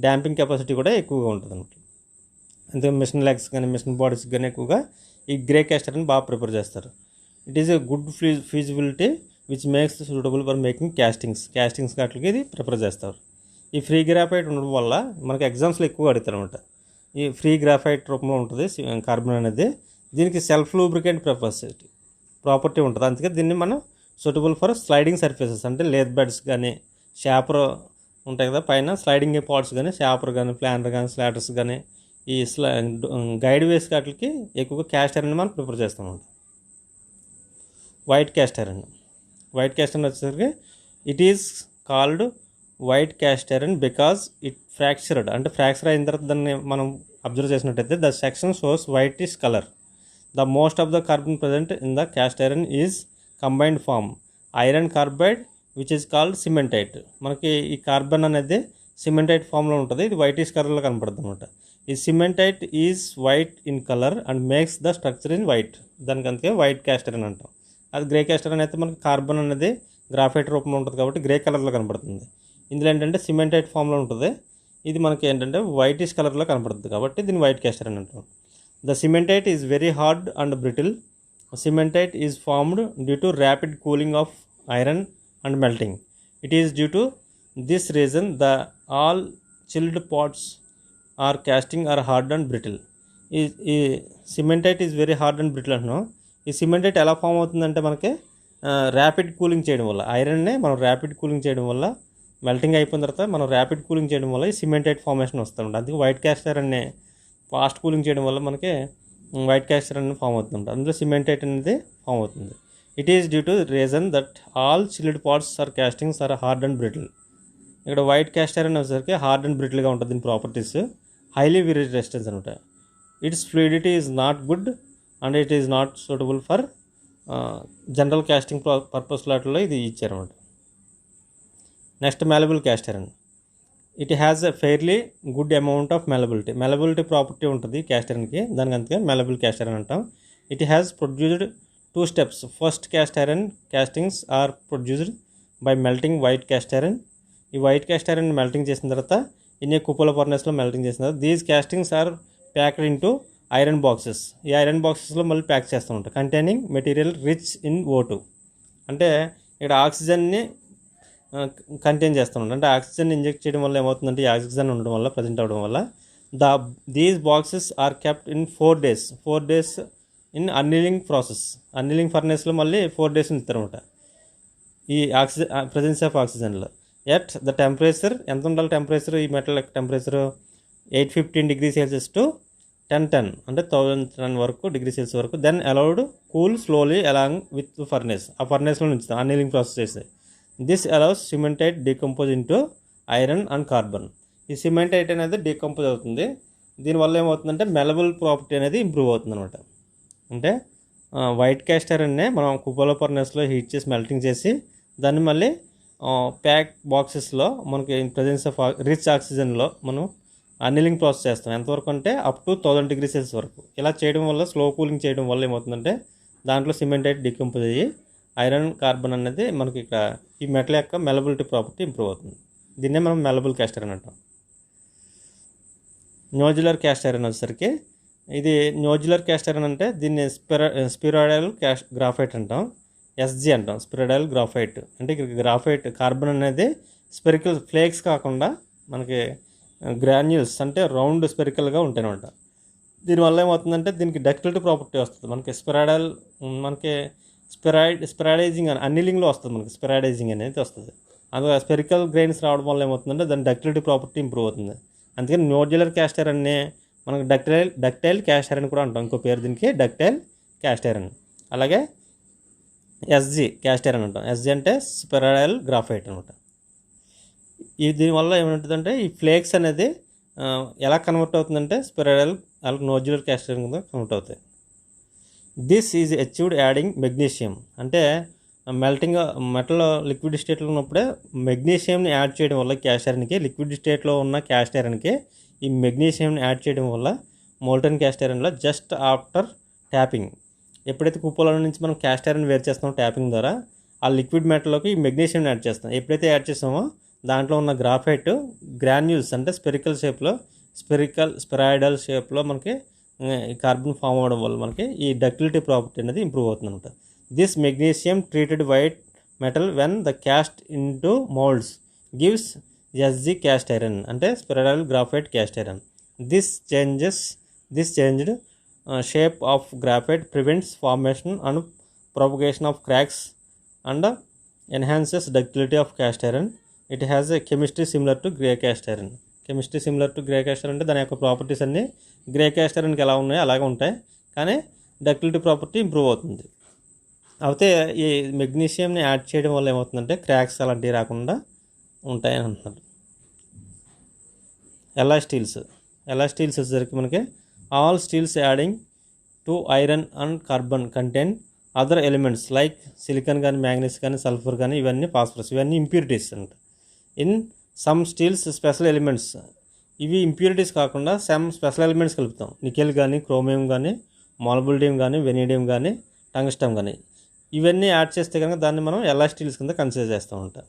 డాంపింగ్ కెపాసిటీ కూడా ఎక్కువగా ఉంటుంది అనమాట. అందుకని మిషన్ లెగ్స్ కానీ మిషన్ బాడీస్ కానీ ఎక్కువగా ఈ గ్రే క్యాస్ట్ ఐరన్ బాగా ప్రిఫర్ చేస్తారు. It is a good feasibility which makes suitable for making castings వాటికి ఇది ప్రిఫర్ చేస్తారు. ఈ ఫ్రీ గ్రాఫైట్ ఉండడం వల్ల మనకి ఎగ్జామ్స్లో ఎక్కువ అడుగుతారు అనమాట. ఈ ఫ్రీ గ్రాఫైట్ రూపంలో ఉంటుంది కార్బన్ అనేది. దీనికి సెల్ఫ్ లూబ్రికెంట్ ప్రాపర్టీ ఉంటుంది. అందుకే దీన్ని మనం సూటబుల్ ఫర్ స్లైడింగ్ సర్ఫేసెస్ అంటే లేత్ బెడ్స్ కానీ షాపర్ ఉంటాయి కదా పైన స్లైడింగ్ పార్ట్స్ కానీ షాపర్ కానీ ప్లానర్ కానీ స్లాటర్స్ కానీ ఈ గైడ్ వేస్ వాటికి ఎక్కువగా క్యాస్ట్ ఐరన్ మనం ప్రిఫర్ చేస్తాం అనమాట. వైట్ క్యాస్ట్ ఐరన్ వచ్చేసరికి it is called white cast iron because it fractured అంటే ఫ్రాక్చర్ అయిన తర్వాత దాన్ని మనం అబ్జర్వ్ చేసినట్టయితే the section shows whitish colour. The most of the carbon present in the cast iron is combined form iron carbide which is called cementite. మనకి ఈ కార్బన్ అనేది సిమెంటైట్ ఫామ్లో ఉంటుంది. ఇది వైటిష్ కలర్లో కనపడుతుంది అనమాట. ఈ cementite is white in colour and makes the structure in white. దానికి అందుకే వైట్ క్యాస్ట్ ఐరన్ అంటాం. అది గ్రే క్యాస్ట్ ఐరన్ అయితే మనకి కార్బన్ అనేది గ్రాఫైట్ రూపంలో ఉంటుంది కాబట్టి గ్రే కలర్లో కనపడుతుంది. ఇందులో ఏంటంటే సిమెంటైట్ ఫామ్లో ఉంటుంది. ఇది మనకి ఏంటంటే వైటిష్ కలర్లో కనపడుతుంది కాబట్టి దీన్ని వైట్ క్యాస్ట్ ఐరన్ అంటాం. The cementite is very hard and brittle. Cementite is formed due to rapid cooling of iron and melting. It is due to this reason the all chilled pots or casting are hard and brittle. ఈ cementite is very hard and brittle అంటున్నాం. ఈ సిమెంటైట్ ఎలా ఫామ్ అవుతుందంటే మనకి ర్యాపిడ్ కూలింగ్ చేయడం వల్ల ఐరన్నే మనం ర్యాపిడ్ కూలింగ్ చేయడం వల్ల మెల్టింగ్ అయిపోయిన తర్వాత మనం ర్యాపిడ్ కూలింగ్ చేయడం వల్ల ఈ సిమెంటైట్ ఫార్మేషన్ వస్తుంది. అందుకే వైట్ క్యాస్ట్ ఐరన్ని ఫాస్ట్ కూలింగ్ చేయడం వల్ల మనకి వైట్ క్యాస్ట్ ఐరన్ ఫామ్ అవుతుంది. అందులో సిమెంటైట్ అనేది ఫామ్ అవుతుంది. It is due to reason that all chilled parts are castings are hard and brittle. ఇక్కడ వైట్ క్యాస్ట్ ఐరన్ వచ్చేసరికి హార్డ్ అండ్ బ్రిటిల్గా ఉంటుంది. దీని ప్రాపర్టీస్ హైలీ రెసిస్టెన్స్ అనమాట. Its fluidity is not good and it is not suitable for general casting purpose లాట్లో ఇది ఇచ్చారనమాట. Next malleable cast iron. It has a fairly good amount of malleability property ఉంటుంది క్యాస్ట్ ఐరన్కి. దానికి అందుకే మెలబుల్ క్యాస్ట్ ఐరన్ అంటాం. It has produced 2 steps. First cast iron castings are produced by melting white cast iron. ఈ వైట్ క్యాస్ట్ ఐరన్ మెల్టింగ్ చేసిన తర్వాత ఇన్ని కుప్పల ఫర్నెస్లో మెల్టింగ్ చేసిన తర్వాత these castings are packed into iron boxes. ఈ ఐరన్ బాక్సెస్లో మళ్ళీ ప్యాక్ చేస్తూ ఉంటాం. Containing material rich in O2 అంటే ఇక్కడ ఆక్సిజన్ని కంటైన్ చేస్తూ ఉంటాం. అంటే ఆక్సిజన్ ఇంజెక్ట్ చేయడం వల్ల ఏమవుతుందంటే ఈ ఆక్సిజన్ ఉండడం వల్ల ప్రజెంట్ అవ్వడం వల్ల these boxes are kept in 4 days in annealing process. Annealing ఫర్నెస్లో మళ్ళీ 4 days ఉంచుతారనమాట ఈ ప్రెజెన్స్ ఆఫ్ ఆక్సిజన్లో. ఎట్ ద టెంపరేచర్ ఎంత ఉండాలి టెంపరేచర్ ఈ metal temperature 815 degrees Celsius to 1010 అంటే 1010 వరకు డిగ్రీ సెల్సియస్ వరకు. Then allowed cool slowly along with furnace, ఆ ఫర్నేస్లో ఉంచుతాం అన్నీలింగ్ ప్రాసెస్ చేసి. This allows cementite decompose into iron and carbon. ఈ సిమెంటైట్ అనేది డీకంపోజ్ అవుతుంది. దీనివల్ల ఏమవుతుందంటే మెలబుల్ ప్రాపర్టీ అనేది ఇంప్రూవ్ అవుతుంది అనమాట. అంటే వైట్ క్యాస్ట్ ఐరన్నే మనం కుపోలో ఫర్నేస్లో హీట్ చేసి మెల్టింగ్ చేసి దాన్ని మళ్ళీ ప్యాక్ బాక్సెస్లో మనకి ఇన్ ప్రజెన్స్ ఆఫ్ రిచ్ ఆక్సిజన్లో మనం అన్నీలింగ్ ప్రాసెస్ చేస్తాం. ఎంతవరకు అంటే అప్ టు 1000 డిగ్రీ సెల్సియస్ వరకు. ఇలా చేయడం వల్ల, స్లో కూలింగ్ చేయడం వల్ల ఏమవుతుందంటే దాంట్లో సిమెంటైట్ డికంపోజ్ అయ్యి ఐరన్ కార్బన్ అనేది మనకి ఇక్కడ ఈ మెటల్ యొక్క మెలబిలిటీ ప్రాపర్టీ ఇంప్రూవ్ అవుతుంది. దీన్నే మనం మెలబుల్ క్యాస్ట్ ఐరన్ అంటాం. నోజులర్ క్యాస్ట్ ఐరన్ వచ్చేసరికి ఇది నోజులర్ క్యాస్ట్ ఐరన్ అంటే దీన్ని స్పిరాయిడల్ గ్రాఫైట్ అంటాం, ఎస్జీ అంటాం. స్పిరాయిడల్ గ్రాఫైట్ అంటే ఇక్కడ గ్రాఫైట్ కార్బన్ అనేది స్పెరికల్ ఫ్లేక్స్ కాకుండా మనకి గ్రాన్యూల్స్ అంటే రౌండ్ స్పెరికల్గా ఉంటాయి అనమాట. దీనివల్ల ఏమవుతుందంటే దీనికి డక్టిలిటీ ప్రాపర్టీ వస్తుంది. మనకి స్పెరాడైజింగ్ అని అన్నీలింగ్లో వస్తుంది, మనకి స్పెరాడైజింగ్ అనేది వస్తుంది. అందులో స్పెరికల్ గ్రెయిన్స్ రావడం వల్ల ఏమవుతుందంటే దాని డక్టిలిటీ ప్రాపర్టీ ఇంప్రూవ్ అవుతుంది. అందుకని నోడ్యులర్ క్యాస్ట్ ఐరన్ అనే మనకి డక్టైల్ క్యాస్ట్ ఐరన్ కూడా అంటాం. ఇంకో పేరు దీనికి డక్టైల్ క్యాస్ట్ ఐరన్. అలాగే ఎస్జీ క్యాస్ట్ ఐరన్ అంటాం. ఎస్జీ అంటే స్పెరాయిడల్ గ్రాఫైట్ అనమాట. దీనివల్ల ఏమంటుందంటే ఈ ఫ్లేక్స్ అనేది ఎలా కన్వర్ట్ అవుతుందంటే స్పెరాయిడల్ అలాగే నోడ్యులర్ క్యాస్ట్ ఐరన్ కింద కన్వర్ట్ అవుతాయి. This is achieved adding magnesium. అంటే మెల్టింగ్ మెటల్ లిక్విడ్ స్టేట్లో ఉన్నప్పుడే మెగ్నీషియంని యాడ్ చేయడం వల్ల క్యాస్ట్ ఐరన్కి, లిక్విడ్ స్టేట్లో ఉన్న క్యాస్ట్ ఐరన్కి ఈ మెగ్నీషియంని యాడ్ చేయడం వల్ల మోల్టన్ క్యాస్ట్ ఐరన్లో జస్ట్ ఆఫ్టర్ ట్యాపింగ్, ఎప్పుడైతే కుప్పల నుంచి మనం క్యాస్ట్ ఐరన్ వేరు చేస్తామో ట్యాపింగ్ ద్వారా ఆ లిక్విడ్ మెటల్లోకి ఈ మెగ్నీషియం యాడ్ చేస్తాం. ఎప్పుడైతే యాడ్ చేస్తామో దాంట్లో ఉన్న గ్రాఫైట్ గ్రాన్యూల్స్ అంటే స్పెరికల్ షేప్లో స్పెరాయిడల్ షేప్లో మనకి కార్బన్ ఫామ్ అవ్వడం వల్ల మనకి ఈ డక్టిలిటీ ప్రాపర్టీ అనేది ఇంప్రూవ్ అవుతుంది అనమాట. This magnesium treated white metal when the cast into moulds gives SG cast iron అంటే spheroidal graphite cast iron. This changed shape of graphite prevents formation and propagation of cracks and enhances ductility of cast iron. It has a chemistry similar to grey cast iron. Chemistry similar to grey cast iron అంటే దాని యొక్క ప్రాపర్టీస్ అన్నీ గ్రే క్యాస్ట్ ఐరన్కి ఎలా ఉన్నాయో అలాగే ఉంటాయి, కానీ డక్టిలిటీ ప్రాపర్టీ ఇంప్రూవ్ అవుతుంది. అయితే ఈ మెగ్నీషియంని యాడ్ చేయడం వల్ల ఏమవుతుందంటే క్రాక్స్ అలాంటివి రాకుండా ఉంటాయని అంటున్నారు. ఎలాస్టీల్స్ వచ్చేసరికి మనకి all steels adding to iron and carbon contain other elements like silicon కానీ, మ్యాంగనీస్ కానీ, సల్ఫర్ కానీ, ఇవన్నీ ఫాస్ఫరస్, ఇవన్నీ ఇంప్యూరిటీస్ అంట. In some steels special elements, ఇవి ఇంప్యూరిటీస్ కాకుండా సమ్ స్పెషల్ ఎలిమెంట్స్ కలుపుతాం. నికెల్ కానీ, క్రోమియం కానీ, మాల్బుల్డియం కానీ, వెనీడియం కానీ, టంగ్స్టన్ కానీ, ఇవన్నీ యాడ్ చేస్తే కనుక దాన్ని మనం ఎలాస్టీల్స్ కింద కన్సిడర్ చేస్తూ ఉంటాం.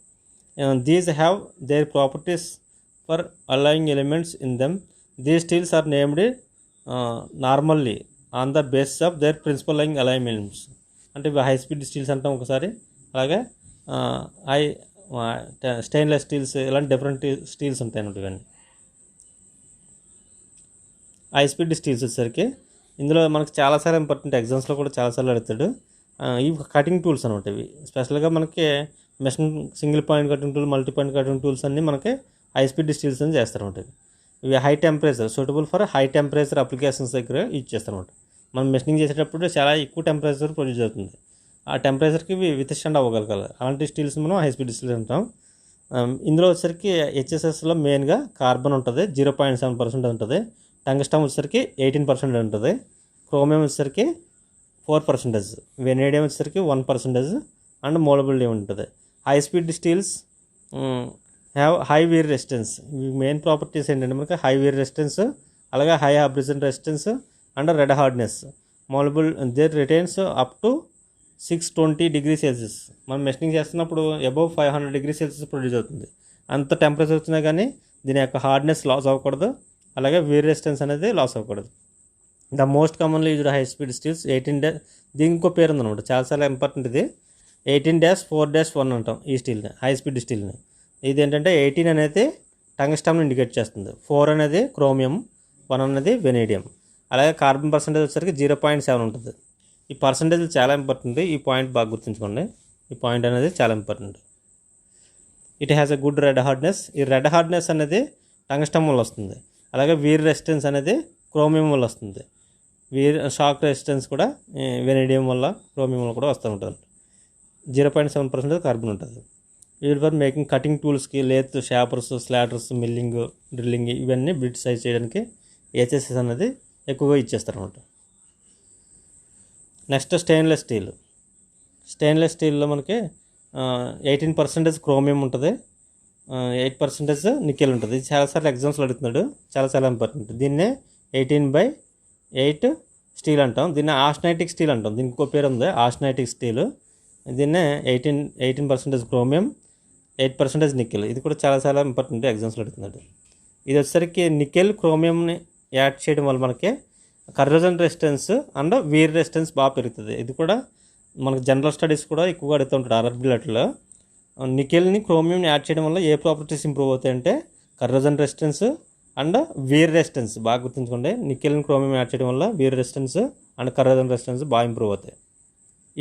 These have their properties for alloying elements in them. These steels are named normally on the basis of their principal lying alloying elements. అంటే ఇవి హై స్పీడ్ స్టీల్స్ అంటాం ఒకసారి, అలాగే స్టెయిన్లెస్ స్టీల్స్, ఇలాంటి డిఫరెంట్ స్టీల్స్ ఉంటాయి అన్నమాట. ఇవన్నీ హై స్పీడ్ స్టీల్స్ వచ్చేసరికి ఇందులో మనకు చాలాసార్లు ఇంపార్టెంట్, ఎగ్జామ్స్లో కూడా చాలాసార్లు అడుగుతాడు. ఇవి కటింగ్ టూల్స్ అనమాట. ఇవి స్పెషల్గా మనకి machine single point cutting tool, multi point cutting tools అన్నీ మనకి హై స్పీడ్ స్టీల్స్ అని చేస్తారన్నమాట. ఇవి high temperature suitable for high temperature applications దగ్గర యూజ్ చేస్తారన్నమాట. మనం మెషినింగ్ చేసేటప్పుడు చాలా ఎక్కువ టెంపరేచర్ ప్రొడ్యూస్ అవుతుంది. ఆ టెంపరేచర్కి ఇవి విత్స్టాండ్ అవ్వగలగాలి. అలాంటి స్టీల్స్ మనం హై స్పీడ్ స్టీల్స్ అంటాం. ఇందులో వచ్చేసరికి హెచ్ఎస్ఎస్లో మెయిన్గా కార్బన్ ఉంటుంది, 0.7% ఉంటుంది. టంగ్స్టన్ వచ్చేసరికి 18% ఉంటుంది. క్రోమియం వచ్చేసరికి 4%, వెనేడియం వచ్చేసరికి 1% అండ్ మోలబిలిటీ ఉంటుంది. High speed steels have high wear resistance. ఇవి మెయిన్ ప్రాపర్టీస్ ఏంటంటే మనకి హై వీర్ రెసిస్టెన్స్, అలాగే high abrasion resistance and red hardness. Malleable their retains up to 620 degree Celsius. మనం మెషినింగ్ చేస్తున్నప్పుడు అబవ్ 500 డిగ్రీ సెల్సియస్ ప్రొడ్యూస్ అవుతుంది. అంత టెంపరేచర్ వచ్చినా కానీ దీని యొక్క హార్డ్నెస్ లాస్ అవ్వకూడదు, అలాగే వీర్ రెసిస్టెన్స్ అనేది లాస్ అవ్వకూడదు. The most commonly used high speed steels 18 దీనికి ఇంకో పేరు ఉందన్నమాట, చాలాసార్లు ఇంపార్టెంట్. ఇది 18-4-1 అంటాం ఈ స్టీల్ని, హై స్పీడ్ స్టీల్ని. ఇది ఏంటంటే 18 అనేది టంగ్స్టన్ ఇండికేట్ చేస్తుంది, 4 అనేది క్రోమియం, 1 అనేది వెనేడియం. అలాగే కార్బన్ పర్సంటేజ్ వచ్చేసరికి 0.7 ఉంటుంది. ఈ పర్సంటేజ్ చాలా ఇంపార్టెంట్. ఈ పాయింట్ బాగా గుర్తుంచుకోండి. ఈ పాయింట్ అనేది చాలా important. It has a good red hardness. ఈ రెడ్ హార్డ్నెస్ అనేది టంగ్స్టన్ వల్ల వస్తుంది. అలాగే వీర్ రెసిస్టెన్స్ అనేది క్రోమియం వల్ల వస్తుంది. షాక్ రెసిస్టెన్స్ కూడా వెనేడియం వల్ల, క్రోమియం వల్ల కూడా వస్తూ ఉంటుంది. 0.7% కార్బన్ ఉంటుంది. యూజ్ ఫర్ మేకింగ్ కటింగ్ టూల్స్కి, lathe, shapers, slotters, milling, drilling ఇవన్నీ బిట్ సైజ్ చేయడానికి హెచ్ఎస్ఎస్ అనేది ఎక్కువగా ఇచ్చేస్తారు అనమాట. Next stainless steel. స్టెయిన్లెస్ స్టీల్లో మనకి 18% క్రోమియం ఉంటుంది, 8% నికెల్ ఉంటుంది. ఇది చాలాసార్లు ఎగ్జామ్స్లో అడుగుతున్నాడు, చాలా ఇంపార్టెంట్. దీన్నే 18/8 స్టీల్ అంటాం. దీన్ని ఆస్టనైటిక్ స్టీల్ అంటాం. దీనికి ఇంకో పేరు ఉంది, ఆస్టనైటిక్ స్టీల్. దీన్నే 18% క్రోమియం, 8% నికెల్. ఇది కూడా చాలా ఇంపార్టెంట్, ఎగ్జామ్స్లో అడుగుతున్నాడు. ఇది వచ్చేసరికి నికెల్ క్రోమియంని యాడ్ చేయడం వల్ల మనకి కర్రోజన్ రెసిస్టెన్స్ అండ్ వీర్ రెసిస్టెన్స్ బాగా పెరుగుతుంది. ఇది కూడా మనకు జనరల్ స్టడీస్ కూడా ఎక్కువగా అడుగుతూ ఉంటాడు ఆర్ఆర్బీలో. నికెల్ని క్రోమియంని యాడ్ చేయడం వల్ల ఏ ప్రాపర్టీస్ ఇంప్రూవ్ అవుతాయంటే corrosion resistance and wear resistance. బాగా గుర్తుంచుకోండి, నికెల్ని క్రోమియం యాడ్ చేయడం వల్ల wear resistance and corrosion resistance బాగా ఇంప్రూవ్ అవుతాయి.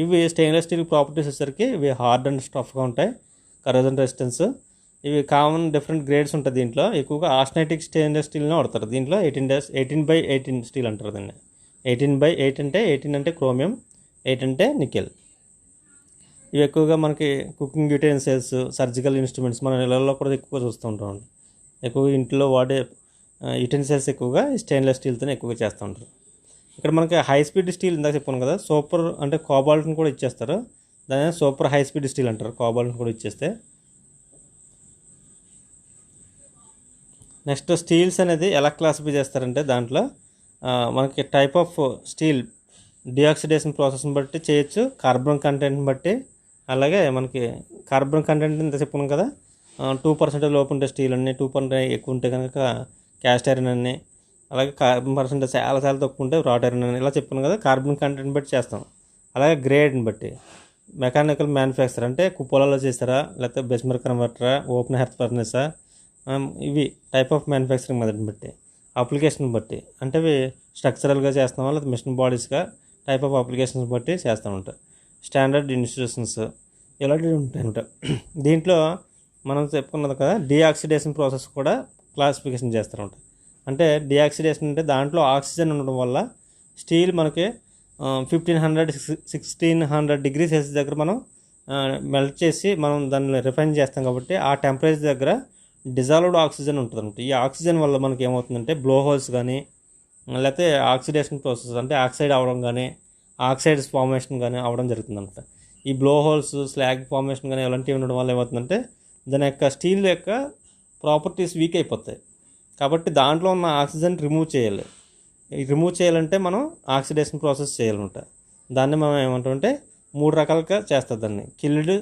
ఇవి స్టెయిన్లెస్ స్టీల్ ప్రాపర్టీస్ వచ్చేసరికి ఇవి హార్డ్ అండ్ స్టఫ్గా ఉంటాయి. కర్రోజన్ రెసిస్టెన్స్ ఇవి కామన్ డిఫరెంట్ గ్రేడ్స్ ఉంటాయి. దీంట్లో ఎక్కువగా ఆస్టనైటిక్ స్టెయిన్లెస్ స్టీల్నే వాడతారు. దీంట్లో 18/18 స్టీల్ అంటారు దీన్ని. 18/8 అంటే 18 అంటే క్రోమియం, 8 అంటే నికెల్. ఇవి ఎక్కువగా మనకి కుకింగ్ యూటెన్సిల్స్, సర్జికల్ ఇన్స్ట్రుమెంట్స్ మన ఇళ్లలో కూడా ఎక్కువగా చూస్తూ ఉంటాం. ఎక్కువగా ఇంట్లో వాడే యూటెన్సిల్స్ ఎక్కువగా స్టెయిన్లెస్ స్టీల్తోనే ఎక్కువగా చేస్తూ ఉంటారు. ఇక్కడ మనకి హై స్పీడ్ స్టీల్ ఇందాక చెప్పాను కదా, సూపర్ అంటే కోబాల్ట్ని కూడా ఇచ్చేస్తారు. దాని సూపర్ హై స్పీడ్ స్టీల్ అంటారు, కోబాల్ట్ని కూడా ఇచ్చేస్తే. నెక్స్ట్ స్టీల్స్ అనేది ఎలా క్లాసిఫై చేస్తారంటే దాంట్లో మనకి టైప్ ఆఫ్ స్టీల్ డిఆక్సిడేషన్ ప్రాసెస్ని బట్టి చేయొచ్చు, కార్బన్ కంటెంట్ని బట్టి. అలాగే మనకి కార్బన్ కంటెంట్ ఇంత చెప్పుకున్నాం కదా, 2% లోపు ఉంటే స్టీల్ అన్ని, 2% ఎక్కువ ఉంటే కనుక క్యాస్ట్ ఐరన్ అన్ని, అలాగే కార్బన్ పర్సెంటేజ్ చాలా తక్కువ ఉంటే రాట్ ఐరన్ అని ఇలా చెప్పుకున్నాం కదా. కార్బన్ కంటెంట్ బట్టి చేస్తాం. అలాగే గ్రేడ్ని బట్టి మెకానికల్ మ్యానుఫ్యాక్చర్ అంటే కుప్పలలో చేస్తారా, లేకపోతే బెస్మర్ కన్వర్టరా, ఓపెన్ హెర్త్ ఫర్నెసా, ఇవి టైప్ ఆఫ్ మ్యానుఫ్యాక్చరింగ్ మెథడ్ని బట్టి. అప్లికేషన్ బట్టి అంటే ఇవి స్ట్రక్చరల్గా చేస్తామా లేదా మిషన్ బాడీస్గా, టైప్ ఆఫ్ అప్లికేషన్స్ బట్టి చేస్తూ ఉంటాం. స్టాండర్డ్ ఇన్స్టిట్యూషన్స్ ఇలాంటివి ఉంటాయి అనమాట. దీంట్లో మనం చెప్పుకున్నది కదా, డీఆక్సిడేషన్ ప్రాసెస్ కూడా క్లాసిఫికేషన్ చేస్తారన్నమాట. అంటే డీఆక్సిడేషన్ అంటే దాంట్లో ఆక్సిజన్ ఉండడం వల్ల స్టీల్ మనకి 1500-1600 డిగ్రీ సెల్సియస్ దగ్గర మనం మెల్ట్ చేసి మనం దాన్ని రిఫైన్ చేస్తాం. కాబట్టి ఆ టెంపరేచర్ దగ్గర డిజాల్వ్డ్ ఆక్సిజన్ ఉంటుంది అనమాట. ఈ ఆక్సిజన్ వల్ల మనకి ఏమవుతుందంటే బ్లో హోల్స్ కానీ, లేకపోతే ఆక్సిడేషన్ ప్రాసెస్ అంటే ఆక్సైడ్ అవ్వడం కానీ, ఆక్సైడ్స్ ఫార్మేషన్ కానీ అవ్వడం జరుగుతుంది అనమాట. ఈ బ్లో హోల్స్, స్లాగ్ ఫార్మేషన్ కానీ ఇలాంటివి ఉండడం వల్ల ఏమవుతుందంటే దాని యొక్క స్టీల్ యొక్క ప్రాపర్టీస్ వీక్ అయిపోతాయి. కాబట్టి దాంట్లో ఉన్న ఆక్సిజన్ రిమూవ్ చేయాలి. రిమూవ్ చేయాలంటే మనం ఆక్సిడేషన్ ప్రాసెస్ చేయాలన్నమాట. దాన్ని మనం ఏమంటామంటే 3 రకాలుగా చేస్తారు దాన్ని. కిల్డ్,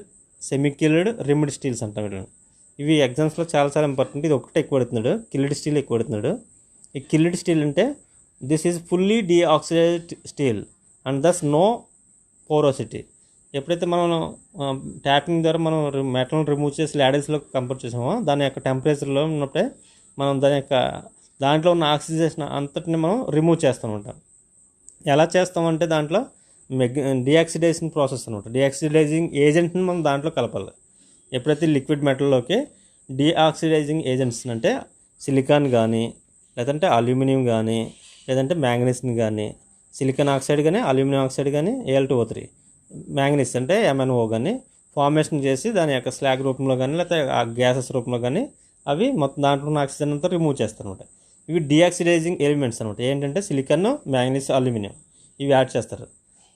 సెమీ కిల్డ్, రిమిడ్ స్టీల్స్ అంటాం వీళ్ళని. ఇవి ఎగ్జామ్స్లో చాలా ఇంపార్టెంట్. ఇది ఒకటే ఎక్కువ అడుగుతున్నాడు, కిల్డ్ స్టీల్ ఎక్కువ అడుగుతున్నాడు. ఈ కిల్డ్ స్టీల్ అంటే this is fully deoxidized steel and thus no porosity. ఎప్పుడైతే మనం ట్యాపింగ్ ద్వారా మనం మెటల్ని రిమూవ్ చేసి ల్యాడెల్స్లో కంపేర్ చేసామో దాని యొక్క టెంపరేచర్లో ఉన్నప్పుడే మనం దాంట్లో ఉన్న ఆక్సిజన్ అంతటిని మనం రిమూవ్ చేస్తామంట. ఎలా చేస్తామంటే దాంట్లో డీఆక్సిడేషన్ ప్రాసెస్ అనమాట. డీఆక్సిడైజింగ్ ఏజెంట్ని మనం దాంట్లో కలపాలి. ఎప్పుడైతే లిక్విడ్ మెటల్లోకి డీఆక్సిడైజింగ్ ఏజెంట్స్ అంటే సిలికాన్ కానీ, లేదంటే అల్యూమినియం కానీ, లేదంటే మ్యాంగనీస్ని కానీ, సిలికాన్ ఆక్సైడ్ కానీ, అల్యూమినియం ఆక్సైడ్ కానీ, Al2O3, మ్యాంగనీస్ అంటే MnO కానీ ఫార్మేషన్ చేసి దాని యొక్క స్లాగ్ రూపంలో కానీ, లేకపోతే గ్యాసెస్ రూపంలో కానీ అవి మొత్తం దాంట్లో ఉన్న ఆక్సిజన్ అంతా రిమూవ్ చేస్తారు అనమాట. ఇవి డీఆక్సిడైజింగ్ ఎలిమెంట్స్ అనమాట. ఏంటంటే సిలికాన్, మ్యాంగనీస్, అల్యూమినియం ఇవి యాడ్ చేస్తారు.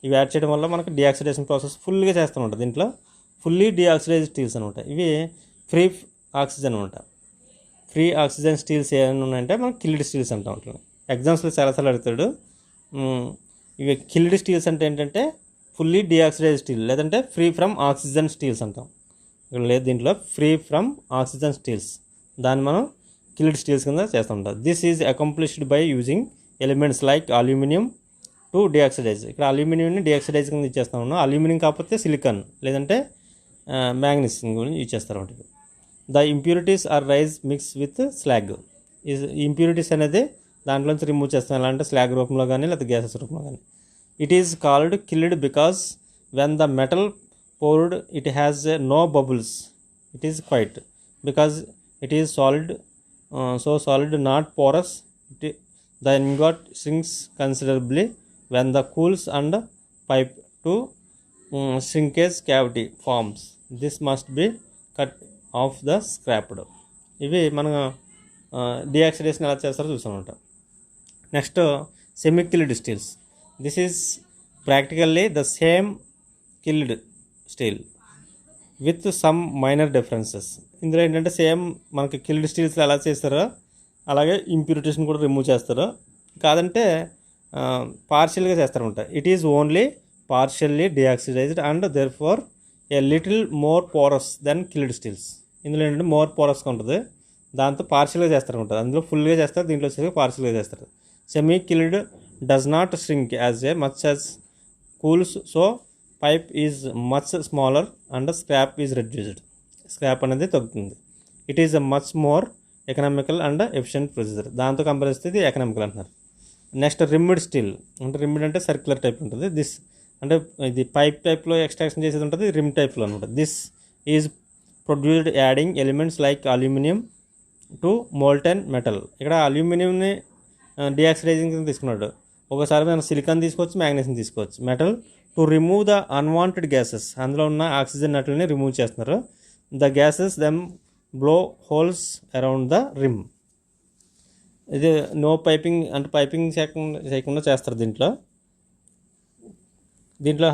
ఇవి యాడ్ చేయడం వల్ల మనకు డీఆక్సిడేషన్ ప్రాసెస్ ఫుల్గా చేస్తామంట. దీంట్లో ఫుల్లీ డీఆక్సిడైజ్డ్ స్టీల్స్ అనమాట. ఇవి ఫ్రీ ఆక్సిజన్ అనమాట. ఫ్రీ ఆక్సిజన్ స్టీల్స్ ఏమైనా ఉన్నాయంటే మనం కిల్డ్ స్టీల్స్ అంటాం. ఎగ్జామ్స్లో చాలాసార్లు అడుగుతాడు. ఇవి కిల్డ్ స్టీల్స్ అంటే ఏంటంటే ఫుల్లీ డీఆక్సిడైజ్డ్ స్టీల్, లేదంటే ఫ్రీ ఫ్రమ్ ఆక్సిజన్ స్టీల్స్ అంటాం. ఇక్కడ లేదు, దీంట్లో ఫ్రీ ఫ్రమ్ ఆక్సిజన్ స్టీల్స్, దాన్ని మనం కిల్డ్ స్టీల్స్ కింద చేస్తూ ఉంటాం. This is accomplished by using elements like aluminium to deoxidise. ఇక్కడ అల్యూమినియంని డీఆక్సిడైజ్ కింద ఇచ్చేస్తా ఉన్నాం. అల్యూమినియం కాకపోతే సిలికాన్ లేదంటే మ్యాంగనీస్ గురించి యూజ్ చేస్తారు వాటికి. The impurities are rise mix with slag. ఈ ఇంప్యూరిటీస్ అనేది దాంట్లోంచి రిమూవ్ చేస్తాం. ఎలా అంటే స్లాగ్ రూపంలో కానీ లేకపోతే గ్యాసెస్ రూపంలో కానీ. It is called killed because when the metal poured it has no bubbles, it is quiet because it is solid, so solid not porous, The ingot shrinks considerably when the cools and pipe to shrinkage cavity forms. This must be cut off the scrapped. ఇవి మనం డీఆక్సిడేషన్ ఎలా చేస్తారో చూసామన్నమాట. Next semi killed steels. This is practically the same killed steel with some minor differences. ఇందులో ఏంటంటే సేమ్ మనకి కిల్డ్ స్టీల్స్లో ఎలా చేస్తారో అలాగే ఇంప్యూరిటీస్ని కూడా రిమూవ్ చేస్తారు. కాదంటే పార్షియల్గా చేస్తారనమాట. It is only partially deoxidized and therefore a little more porous then killed steels. ఇందులో ఏంటంటే మోర్ పోరస్గా ఉంటుంది, దాంతో పార్షియల్గా చేస్తారనమాట. అందులో ఫుల్గా చేస్తారు, దీంట్లో వచ్చేసి పార్షియల్గా చేస్తారు. Semi killed does not shrink as much as cools, so pipe is much smaller and scrap is reduced. Scrap అనేది తగ్గుతుంది. It is a much more economical and efficient procedure. దాంతో కంపేర్ చేస్తే ఇది ఎకనామికల్ అంటున్నారు. Next rimmed steel. అంటే రిమ్డ్ అంటే సర్క్యులర్ టైప్ ఉంటుంది. దిస్ అంటే ఇది పైప్ టైప్లో ఎక్స్ట్రాక్షన్ చేసేది ఉంటుంది, రిమ్ టైప్లో అనమాట. This is produced adding elements like aluminium to molten metal. ఇక్కడ అల్యూమినియంని డీఆక్సిడైజింగ్ కింద తీసుకున్నాడు. ఒకసారి మనం సిలికాన్ తీసుకోవచ్చు, మ్యాగ్నీషియం తీసుకోవచ్చు. Metal to remove the unwanted gases, అందులో ఉన్న ఆక్సిజన్ నట్లని రిమూవ్ చేస్తున్నారు. The gases them blow holes around the rim. ఇది నో పైపింగ్ అంటే పైపింగ్ చేయకుండా చేస్తారు దీంట్లో.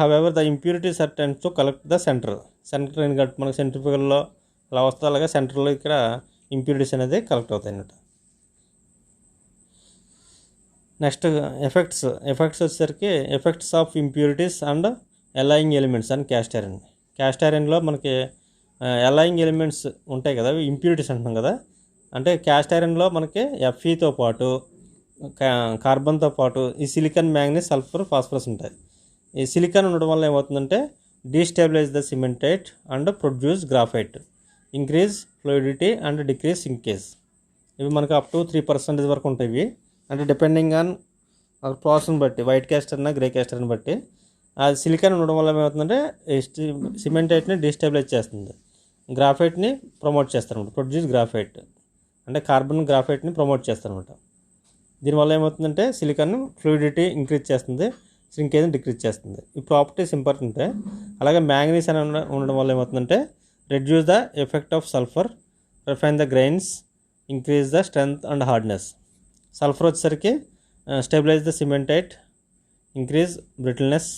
However the impurities are tends to collect the center ingot. మనకి సెంట్రిఫ్యూగల్లో అలా వస్తుంది, అలాగే సెంటర్లో ఇక్కడ ఇంప్యూరిటీస్ అనేది కలెక్ట్ అవుతాయి అన్నమాట. నెక్స్ట్ ఎఫెక్ట్స్ వచ్చేసరికి effects of impurities and alloying elements and cast iron. Cast ఐరన్లో మనకి అలయింగ్ ఎలిమెంట్స్ ఉంటాయి కదా, ఇంప్యూరిటీస్ అంటున్నాం కదా. అంటే క్యాస్ట్ ఐరన్లో మనకి Fe పాటు కార్బన్తో పాటు ఈ సిలికాన్, మ్యాంగనీస్, సల్ఫర్, ఫాస్ఫరస్ ఉంటాయి. ఈ సిలికాన్ ఉండడం వల్ల ఏమవుతుందంటే destabilize the cementite and produce graphite, increase fluidity and decrease sinkage. ఇవి మనకు అప్ టు 3% వరకు ఉంటాయి ఇవి. అంటే డిపెండింగ్ ఆన్ ప్రాసెస్ని బట్టి, వైట్ క్యాస్టర్ అయినా గ్రే క్యాస్టర్ అని బట్టి. ఆ సిలికాన్ ఉండడం వల్ల ఏమవుతుందంటే సిమెంటైట్ని డీస్టెబిలైజ్ చేస్తుంది, గ్రాఫైట్ని ప్రమోట్ చేస్తారనమాట. ప్రొడ్యూస్ గ్రాఫైట్ అంటే కార్బన్ గ్రాఫైట్ని ప్రమోట్ చేస్తారనమాట. దీనివల్ల ఏమవుతుందంటే సిలికాన్ ఫ్లూయిడిటీ ఇంక్రీజ్ చేస్తుంది, శ్రింకేజ్ని డిక్రీజ్ చేస్తుంది. ఈ ప్రాపర్టీస్ ఇంపార్టెంట్. అలాగే మ్యాంగనీస్ అని ఉండడం వల్ల ఏమవుతుందంటే reduce the effect of sulphur, refine the grains, increase the strength and hardness. Sulphur వచ్చేసరికి stabilize the cementite, increase brittleness,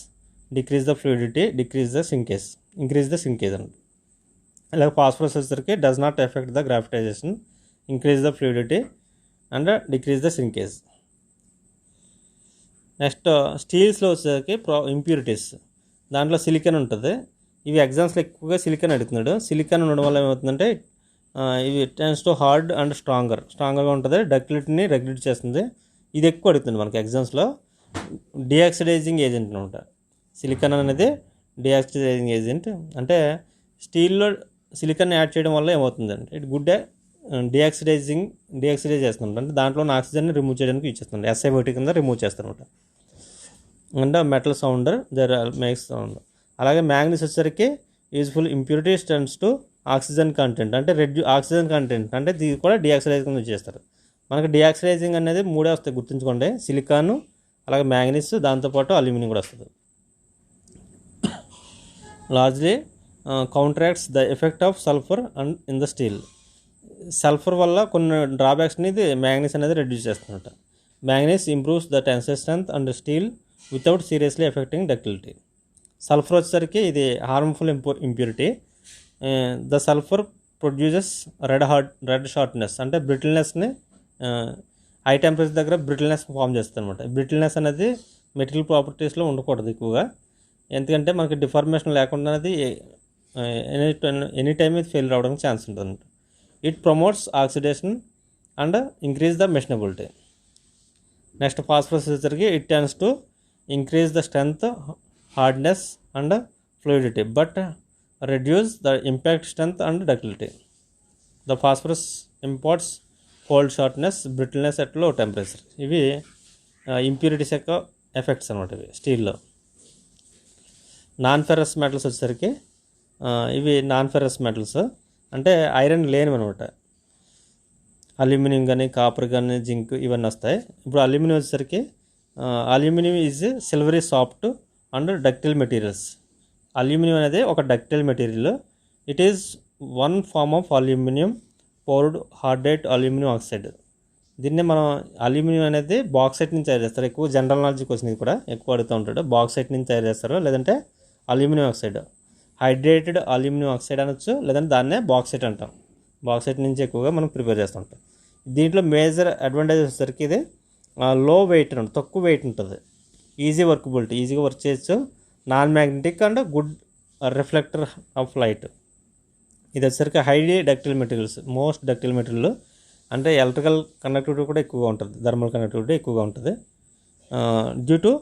decrease the fluidity, increase the sinkage అని. అలాగే ఫాస్ఫరస్ వచ్చేసరికి does not affect the graphitization, increase the fluidity and decrease the sinkage. Next స్టీల్స్లో వచ్చేసరికి ఇంప్యూరిటీస్, దాంట్లో సిలికాన్ ఉంటుంది. ఇవి ఎగ్జామ్స్లో ఎక్కువగా సిలికాన్ అడుగుతున్నాడు. సిలికాన్ ఉండడం వల్ల ఏమవుతుందంటే ఇవి టెన్స్ టు హార్డ్ అండ్ స్ట్రాంగర్గా ఉంటుంది, డక్టిలిటీని రెగ్యులేట్ చేస్తుంది. ఇది ఎక్కువ అడుగుతుంది మనకి ఎగ్జామ్స్లో. డీఆక్సిడైజింగ్ ఏజెంట్ అనమాట. సిలికాన్ అనేది డీఆక్సిడైజింగ్ ఏజెంట్. అంటే స్టీల్లో సిలికాన్ యాడ్ చేయడం వల్ల ఏమవుతుందంటే ఇట్ గుడ్ డీఆక్సిడైజ్ చేస్తుంటారు. అంటే దాంట్లో ఉన్న ఆక్సిజన్ని రిమూవ్ చేయడానికి యూజ్ చేస్తుంది. SiO2 కింద రిమూవ్ చేస్తారనమాట. And metal sounder there makes sound. అలాగే మ్యాంగనీస్ వచ్చేసరికి useful impurity tends to oxygen content, అంటే ఆక్సిజన్ కంటెంట్ అంటే దీన్ని కూడా డీఆక్సిడైజ్ కింద యూజ్ చేస్తారు. మనకి డీఆక్సిడైజింగ్ అనేది 3 వస్తాయి గుర్తుంచుకోండి. సిలికాను, అలాగే మ్యాంగనీస్, దాంతోపాటు అల్యూమినియం కూడా వస్తుంది. Largely counteracts the effect of sulphur and in the steel. Sulphur వల్ల కొన్ని డ్రాబ్యాక్స్ని ఇది మ్యాంగనీస్ అనేది రెడ్యూస్ చేస్తుందన్నమాట. Manganese improves the tensile strength and steel without seriously affecting ductility. Sulphur వచ్చేసరికి ఇది harmful impurity. The sulphur produces red shortness, అంటే బ్రిటిల్నెస్ని హై టెంపరేచర్ దగ్గర బ్రిటిల్నెస్ ఫామ్ చేస్తుంది అనమాట. బ్రిటిల్నెస్ అనేది మెటీరియల్ ప్రాపర్టీస్లో ఉండకూడదు ఎక్కువగా, ఎందుకంటే మనకి డిఫార్మేషన్ లేకుండా అనేది ఎనీ టైం ఇది ఫెయిల్ రావడానికి ఛాన్స్ ఉంటుంది. It promotes oxidation and increase the machinability. Next phosphorus వచ్చేసరికి it tends to increase the strength, hardness and fluidity but reduce the impact strength and ductility. The phosphorus imparts fold shortness, brittleness at low temperature. ఇవి ఇంప్యూరిటీస్ యొక్క ఎఫెక్ట్స్ అనమాట ఇవి స్టీల్లో. నాన్ ఫెరస్ మెటల్స్ వచ్చేసరికి ఇవి నాన్ ఫెరస్ మెటల్స్ అంటే ఐరన్ లేనివి అనమాట. అల్యూమినియం కానీ కాపర్ కానీ జింక్ ఇవన్నీ వస్తాయి. ఇప్పుడు అల్యూమినియం వచ్చేసరికి aluminium is silvery soft and ductile materials. Aluminium అనేది ఒక ductile material. It is one form of aluminium powered hardened aluminium oxide. దీన్నే మనం అల్యూమినియం అనేది బాక్సైట్ నుంచి తయారు చేస్తారు. ఎక్కువ జనరల్ నాలెడ్జ్ క్వశ్చన్ ఇది కూడా ఎక్కువ అడుగుతూ ఉంటాడు. బాక్సైట్ నుంచి తయారు చేస్తారు, లేదంటే aluminium oxide, hydrated aluminium oxide అనొచ్చు, లేదంటే దాన్నే బాక్సైట్ అంటాం. బాక్సైట్ నుంచి ఎక్కువగా మనం ప్రిపేర్ చేస్తుంటాం. దీంట్లో మేజర్ అడ్వాంటేజ్ వచ్చేసరికి ఇది లో వెయిట్ ఉంటుంది, తక్కువ వెయిట్ ఉంటుంది, ఈజీ వర్కబిలిటీ, ఈజీగా వర్క్ చేయొచ్చు, non magnetic and good reflector of light. ఇది వచ్చేసరికి highly ductile materials, most ductile material, అంటే ఎలక్ట్రికల్ కండక్టివిటీ కూడా ఎక్కువగా ఉంటుంది, థర్మల్ కండక్టివిటీ ఎక్కువగా ఉంటుంది. Due to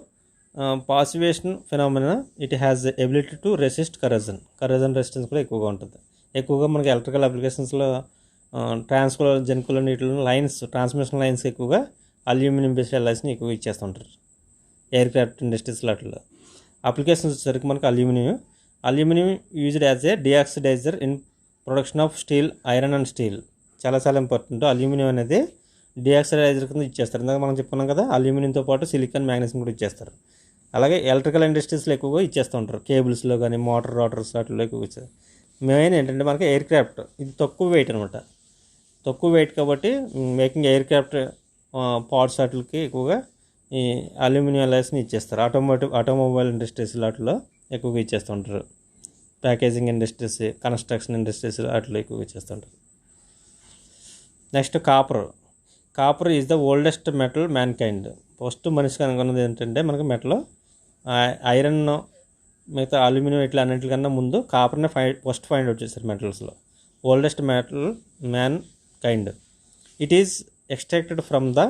passivation phenomena it has ability to resist corrosion resistance కూడా ఎక్కువగా ఉంటుంది. ఎక్కువగా మనకి ఎలక్ట్రికల్ అప్లికేషన్స్లో ట్రాన్స్కోలర్ జెన్కులర్ నీటిలో లైన్స్, ట్రాన్స్మిషన్ లైన్స్ ఎక్కువగా అల్యూమినియం బేస్డ్ ఎల్ఐస్ని ఎక్కువగా ఇచ్చేస్తుంటారు. ఎయిర్ క్రాఫ్ట్ ఇండస్ట్రీస్ వాటిలో అప్లికేషన్స్ వచ్చేసరికి మనకి aluminium used as a deoxidizer in production of steel, iron and steel. చాలా ఇంపార్టెంట్. అల్యూమినియం అనేది డిఆక్సిడైజర్ కింద ఇచ్చేస్తారు. ఇందాక మనం చెప్పుకున్నాం కదా, అల్యూమినియంతో పాటు సిలికాన్, మ్యాగ్నీషియం కూడా ఇచ్చేస్తారు. అలాగే ఎలక్ట్రికల్ ఇండస్ట్రీస్లో ఎక్కువగా ఇచ్చేస్తూ ఉంటారు. కేబుల్స్లో కానీ మోటార్ రోటర్స్ వాటిలో ఎక్కువ ఇచ్చారు. మెయిన్ ఏంటంటే మనకి ఎయిర్ క్రాఫ్ట్, ఇది తక్కువ వెయిట్ అనమాట. తక్కువ వెయిట్ కాబట్టి మేకింగ్ ఎయిర్ క్రాఫ్ట్ పార్ట్స్ వాటికి ఎక్కువగా ఈ అల్యూమినియం అలైస్ని ఇచ్చేస్తారు. ఆటోమొబైల్ ఇండస్ట్రీస్ వాటిలో ఎక్కువగా ఇచ్చేస్తుంటారు. ప్యాకేజింగ్ ఇండస్ట్రీస్, కన్స్ట్రక్షన్ ఇండస్ట్రీస్ వాటిలో ఎక్కువగా ఇచ్చేస్తుంటారు. Next copper is the oldest metal mankind. First మనిషి కనుగొన్నది ఏంటంటే మనకి మెటల్, ఐరన్, మిగతా అల్యూమినియం ఇట్లా అన్నింటికన్నా ముందు కాపర్ని ఫస్ట్ ఫైండ్ అవుట్ చేశారు మెటల్స్లో. Oldest metal mankind. It is extracted from the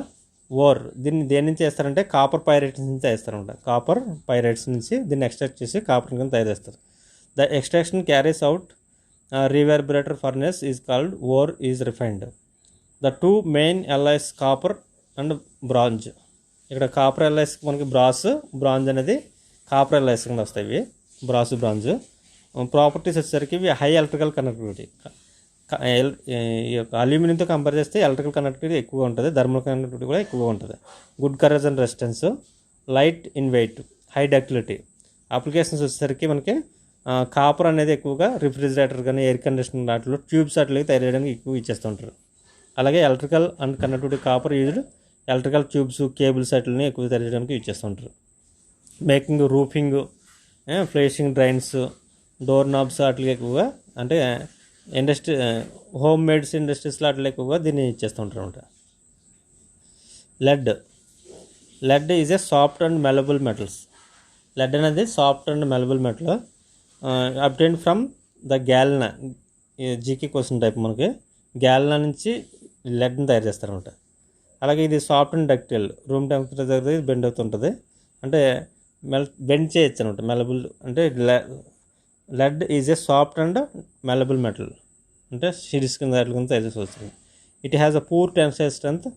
ore. దీన్ని దేని నుంచి చేస్తారంటే కాపర్ పైరైట్స్ నుంచి చేస్తారన్నమాట. కాపర్ పైరైట్స్ నుంచి దీన్ని ఎక్స్ట్రాక్ట్ చేసి కాపర్ కింద తయారు చేస్తారు. The extraction carries out reverberator furnace is called ore is refined. The two main alloys copper and bronze. ఇక్కడ కాపర్ ఎల్ఐస్ మనకి బ్రాంజ్ అనేది కాపర్ ఎల్ఐస్ కింద వస్తాయి. ఇవి బ్రాంజ్. ప్రాపర్టీస్ వచ్చేసరికి ఇవి హై ఎలక్ట్రికల్ కనెక్టివిటీ. అల్యూమినియంతో కంపేర్ చేస్తే ఎలక్ట్రికల్ కనెక్టివిటీ ఎక్కువగా ఉంటుంది, థర్మల్ కనెక్టివిటీ కూడా ఎక్కువగా ఉంటుంది. Good corrosion resistance, light in weight, high ductility. Applications వచ్చేసరికి మనకి కాపర్ అనేది ఎక్కువగా రిఫ్రిజిరేటర్ కానీ ఎయిర్ కండిషనర్ వాటిలో ట్యూబ్స్ వాటికి తయారు చేయడానికి ఎక్కువ ఇచ్చేస్తుంటారు. అలాగే electrical and connectivity copper used electrical tubes, cables వాటిని ఎక్కువ తయారు చేయడానికి యూజ్ చేస్తుంటారు. Making, roofing, flashing drains, door knobs వాటికి ఎక్కువగా, అంటే హోమ్ మేడ్స్ ఇండస్ట్రీస్ వాటిలో ఎక్కువగా దీన్ని ఇచ్చేస్తుంటారు అనమాట. Lead is a soft and malleable metals. Lead అనేది soft and malleable metal obtained from the galena. GK question type మనకి గ్యాలనా నుంచి లెడ్ని తయారు చేస్తారనమాట. అలాగే ఇది soft and ductile, room temperature దగ్గర బెండ్ అవుతుంటుంది, అంటే బెండ్ చేయొచ్చు అనమాట. మెలబుల్ అంటే lead is a soft and malleable metal, అంటే సిరీస్ కింద వాటి కింద తయారు చేసుకోవచ్చు. It has a poor tensile strength,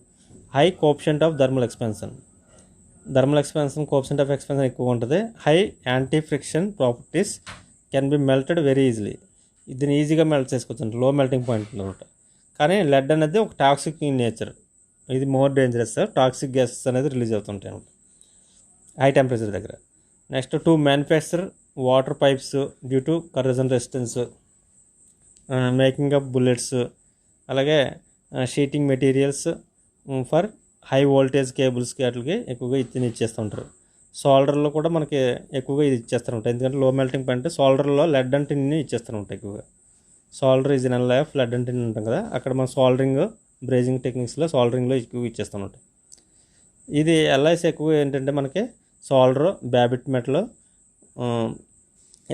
high coefficient of thermal expansion coefficient of expansion ఎక్కువ ఉంటుంది. High anti friction properties, can be melted very easily. దీన్ని ఈజీగా మెల్ట్ చేసుకోవచ్చు, లో మెల్టింగ్ పాయింట్ అనమాట. కానీ లెడ్ అనేది ఒక టాక్సిక్ ఇన్ నేచర్, ఇది మోర్ డేంజరస్. టాక్సిక్ గ్యాసెస్ అనేది రిలీజ్ అవుతుంటాయి అనమాట హై టెంపరేచర్ దగ్గర. Next to manufacture water pipes due to corrosion resistance, making of bullets, అలాగే sheeting materials for high voltage కేబుల్స్కి వాటికి ఎక్కువగా ఇచ్చేస్తుంటారు. సోల్డర్లో కూడా మనకి ఎక్కువగా ఇది ఇచ్చేస్తారంట, ఎందుకంటే లో మెల్టింగ్ పాయింట్. సోల్డర్లో లెడ్ అండ్ టిన్ని ఇచ్చేస్తారంట ఎక్కువగా. Solder is an alloy of lead and tin ఉంటాం కదా, అక్కడ మన సోల్డరింగ్, బ్రేజింగ్ టెక్నిక్స్లో సోల్డరింగ్లో ఎక్కువగా ఇచ్చేస్తామంట. ఇది ఎల్ఐస్ ఎక్కువ ఏంటంటే మనకి సోల్డర్, బ్యాబిట్ మెటల్.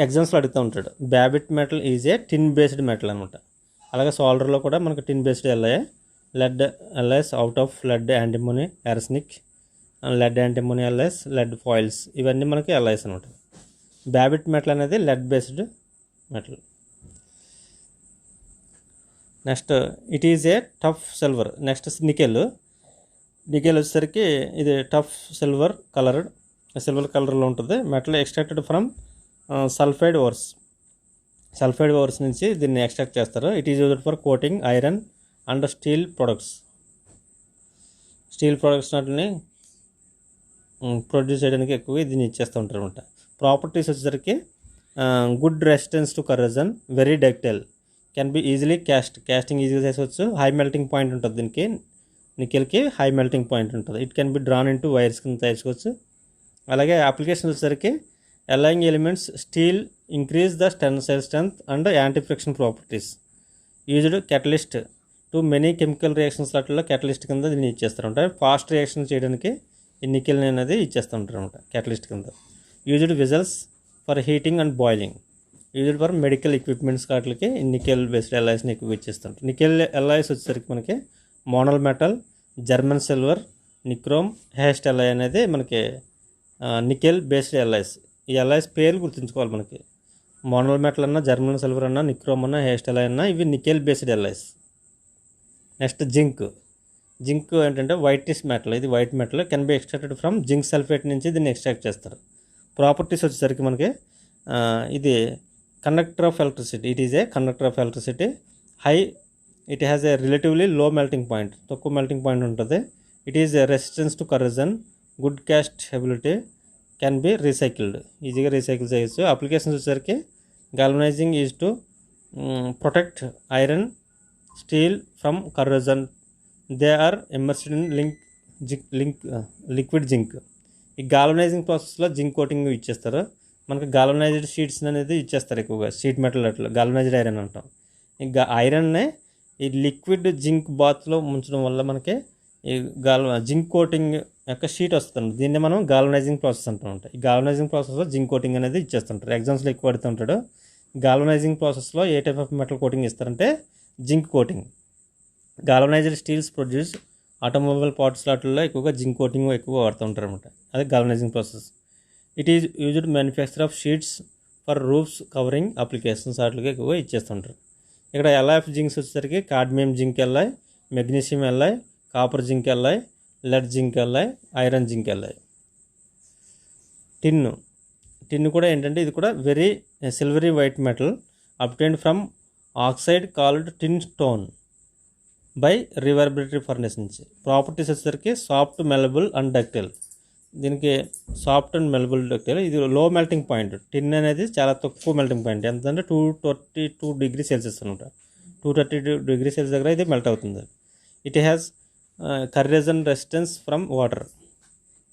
ఎగ్జామ్స్లో అడుగుతూ ఉంటాడు, babbitt metal is a tin based metal అనమాట. అలాగే సోల్డర్లో కూడా మనకి tin based alloy. Lead alloys out of lead, antimony, arsenic, lead antimony alloys, lead foils, ఇవన్నీ మనకి ఎల్ఐస్ అనమాట. బ్యాబిట్ మెటల్ అనేది lead based metal. Next it is a tough silver. Next nickel వచ్చేసరికి ఇది టఫ్ సిల్వర్ కలర్లో ఉంటుంది. Metal extracted from sulphide ores నుంచి దీన్ని ఎక్స్ట్రాక్ట్ చేస్తారు. It is used for coating iron and steel products. Steel products వాటిని ప్రొడ్యూస్ చేయడానికి ఎక్కువ దీన్ని ఇచ్చేస్తూ ఉంటారు అనమాట. ప్రాపర్టీస్ వచ్చేసరికి good resistance to corrosion, very ductile, can be easily casting ఈజీగా చేసుకోవచ్చు. హై మెల్టింగ్ పాయింట్ ఉంటుంది దీనికి, నికెల్కి హై మెల్టింగ్ పాయింట్ ఉంటుంది. It can be drawn into wires కింద తయారుకోవచ్చు. అలాగే అప్లికేషన్ వచ్చేసరికి alloying elements steel increase the tensile strength and anti friction properties, used catalyst to many chemical reactions వాటిల్లో కెటలిస్ట్ కింద దీన్ని ఇచ్చేస్తారు ఉంటారు. ఫాస్ట్ రియాక్షన్ చేయడానికి ఈ నికెల్ అనేది ఇచ్చేస్తూ ఉంటారు అనమాట కెటలిస్ట్ కింద. Used vessels for heating and boiling, used for medical equipments వాటికి నికెల్ బేస్డ్ ఎల్ఐస్ని ఎక్కువ ఇచ్చేస్తుంటారు. నికెల్ ఎల్ఐస్ వచ్చేసరికి మనకి Monel metal, German silver, nichrome, Hastelloy అనేది మనకి నికెల్ బేస్డ్ ఎల్ఐస్. ఈ ఎల్ఐస్ పేర్లు గుర్తుంచుకోవాలి మనకి. మోనల్ మెటల్ అన్నా, జర్మన్ సిల్వర్ అన్నా, నిక్రోమ్ అన్నా, హేస్ట్ ఎల్ఐ అన్నా ఇవి nickel based ఎల్ఐస్. Next zinc. Zinc ఏంటంటే వైటిష్ మెటల్, ఇది white metal, can be extracted from zinc sulphate నుంచి దీన్ని ఎక్స్ట్రాక్ట్ చేస్తారు. ప్రాపర్టీస్ వచ్చేసరికి మనకి ఇది conductor of electricity, it is A conductor of electricity. High, it has a relatively లో మెల్టింగ్ పాయింట్, తక్కువ మెల్టింగ్ పాయింట్ ఉంటుంది. It is resistance to corrosion, good caste ability, can be recycled, ఈజీగా రీసైకిల్ చేయొచ్చు. అప్లికేషన్స్ వచ్చేసరికి galvanizing is to protect iron steel from corrosion, they are immersed in liquid zinc. ఈ గాల్వనైజింగ్ ప్రాసెస్లో జింక్ కోటింగ్ ఇచ్చేస్తారు మనకి. గాల్వనైజ్డ్ షీట్స్ అనేది ఇచ్చేస్తారు ఎక్కువగా, షీట్ మెటల్ అట్లా గాల్వనైజ్డ్ ఐరన్ అంటాం. ఇంకా ఐరన్నే ఈ లిక్విడ్ జింక్ బాత్లో ముంచడం వల్ల మనకి ఈ జింక్ కోటింగ్ యొక్క షీట్ వస్తుంది. దీన్ని మనం గాల్వనైజింగ్ ప్రాసెస్ అంటాం. ఈ గాల్వనైజింగ్ ప్రాసెస్లో జింక్ కోటింగ్ అనేది ఇచ్చేస్తుంటారు. ఎగ్జామ్స్లో ఎక్కువ అడుగుతుంటాడు. గాల్వనైజింగ్ ప్రాసెస్లో ఏ టైప్ ఆఫ్ మెటల్ కోటింగ్ ఇస్తారంటే zinc coating. Galvanized steels produce automobile parts వాటిల్లో ఎక్కువగా జింక్ కోటింగ్ ఎక్కువ వాడుతూ ఉంటారు అనమాట. అదే galvanizing process. It is used manufacture of sheets for roofs covering applications వాటికి ఎక్కువగా ఇచ్చేస్తుంటారు. ఇక్కడ ఎల్ఐఎఫ్ జింక్స్ వచ్చేసరికి cadmium zinc alloy, magnesium alloy, copper zinc alloy, lead zinc alloy, iron zinc alloy. Tin కూడా ఏంటంటే ఇది కూడా very silvery white metal obtained from oxide called tin stone by reverberatory furnace నుంచి. ప్రాపర్టీస్ వచ్చేసరికి సాఫ్ట్, మెలబుల్ అండ్ డక్టైల్. దీనికి సాఫ్ట్ అండ్ మెలబుల్ డక్టైల్. ఇది లో మెల్టింగ్ పాయింట్. టిన్ అనేది చాలా తక్కువ మెల్టింగ్ పాయింట్, ఎంతంటే 232 డిగ్రీ సెల్సియస్ అనమాట. 232 డిగ్రీ సెల్సియస్ దగ్గర ఇది మెల్ట్ అవుతుంది. It has corrosion resistance from water.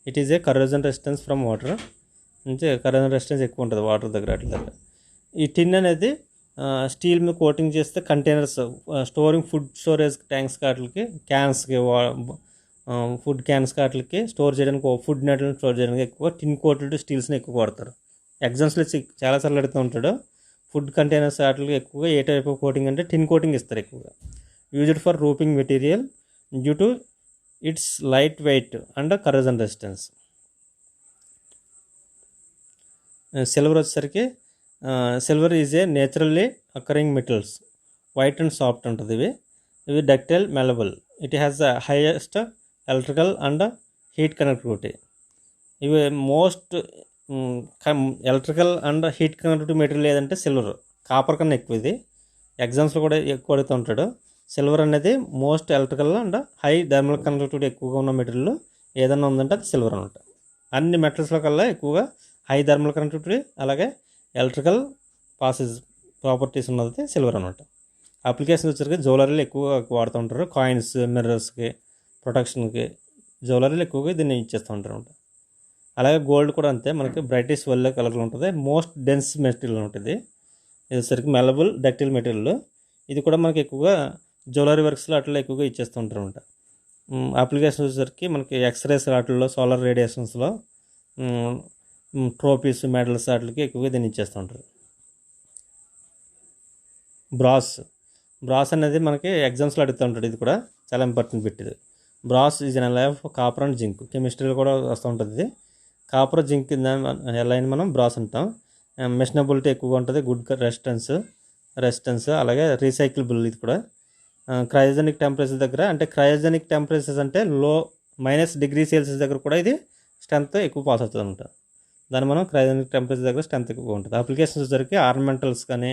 It is A corrosion resistance from water, అంటే కరోజన్ రెసిస్టెన్స్ ఎక్కువ ఉంటుంది వాటర్ దగ్గర అట్ల దగ్గర. ఈ టిన్ అనేది స్టీల్ మీద కోటింగ్ చేస్తే containers, storing food storage tanks వాటికి, క్యాన్స్కి, ఫుడ్ క్యాన్స్ వాటికి స్టోర్ చేయడానికి, ఫుడ్ నెట్లను స్టోర్ చేయడానికి ఎక్కువ టిన్ కోటెడ్ స్టీల్స్ని ఎక్కువ వాడతారు. ఎగ్జామ్స్లో చాలాసార్లు అడుగుతూ ఉంటాడు. ఫుడ్ కంటైనర్స్ వాటికి ఎక్కువగా ఏ టైప్ ఆఫ్ కోటింగ్ అంటే టిన్ కోటింగ్ ఇస్తారు ఎక్కువగా. Used for roofing material due to its light weight and corrosion resistance. Silver వచ్చేసరికి silver is a naturally occurring metals, white and soft ఉంటుంది. ఇవి ductile, malleable. It has the highest electrical and heat connectivity. ఇవి most electrical and heat connectivity material ఏదంటే సిల్వర్. కాపర్ కన్నా ఎక్కువ ఇది. ఎగ్జామ్స్లో కూడా ఎక్కువ అడుగుతూ ఉంటాడు. సిల్వర్ అనేది most electrical and high thermal connectivity ఎక్కువగా ఉన్న మెటీరియల్ ఏదన్నా ఉందంటే అది సిల్వర్ అనమాట. అన్ని మెటల్స్లో కల్లా ఎక్కువగా హై థర్మల్ కనెక్టివిటీ అలాగే ఎలక్ట్రికల్ పాసెస్ ప్రాపర్టీస్ ఉన్నది సిల్వర్ అనమాట. అప్లికేషన్ వచ్చరికి జ్యువెలరీలు ఎక్కువగా వాడుతూ ఉంటారు. కాయిన్స్, మిర్రర్స్కి, ప్రొటెక్షన్కి జ్యువెలరీలు ఎక్కువగా దీన్ని ఇచ్చేస్తూ ఉంటారు అనమాట. అలాగే గోల్డ్ కూడా అంతే, మనకి బ్రైటిష్ వెల్లో కలర్లో ఉంటుంది. మోస్ట్ డెన్స్ మెటీరియల్ ఉంటుంది. ఇది వచ్చరికి మెలబుల్ డక్టైల్ మెటీరియల్. ఇది కూడా మనకి ఎక్కువగా జ్యువెలరీ వర్క్స్లో అట్లా ఎక్కువగా ఇచ్చేస్తూ ఉంటారు అనమాట. అప్లికేషన్ వచ్చేసరికి మనకి ఎక్స్రేస్ వాటిల్లో, సోలార్ రేడియేషన్స్లో, ట్రోఫీస్, మెడల్స్ వాటికి ఎక్కువగా దీన్ని ఇచ్చేస్తూ ఉంటారు. బ్రాస్ అనేది మనకి ఎగ్జామ్స్లో అడుగుతూ ఉంటాడు. ఇది కూడా చాలా ఇంపార్టెంట్ బిట్. ఇది brass is an alloy of copper and zinc. కెమిస్ట్రీలో కూడా వస్తూ ఉంటుంది. ఇది కాపర్, జింక్ ఎలైన్ మనం బ్రాస్ అంటాం. మెషనబిలిటీ ఎక్కువగా ఉంటుంది, గుడ్ రెసిస్టెన్స్ అలాగే రీసైకిలబుల్. ఇది కూడా క్రయోజెనిక్ టెంపరేచర్ దగ్గర, అంటే క్రయోజెనిక్ టెంపరేచర్స్ అంటే -°C దగ్గర కూడా ఇది స్ట్రెంత్ ఎక్కువ పాస్ అవుతుంది అనమాట. దాన్ని మనం క్రయోజెనిక్ టెంపరేచర్ దగ్గర స్ట్రెంత్ ఎక్కువగా ఉంటుంది. అప్లికేషన్స్ వచ్చరికి ఆర్నమెంటల్స్ కానీ,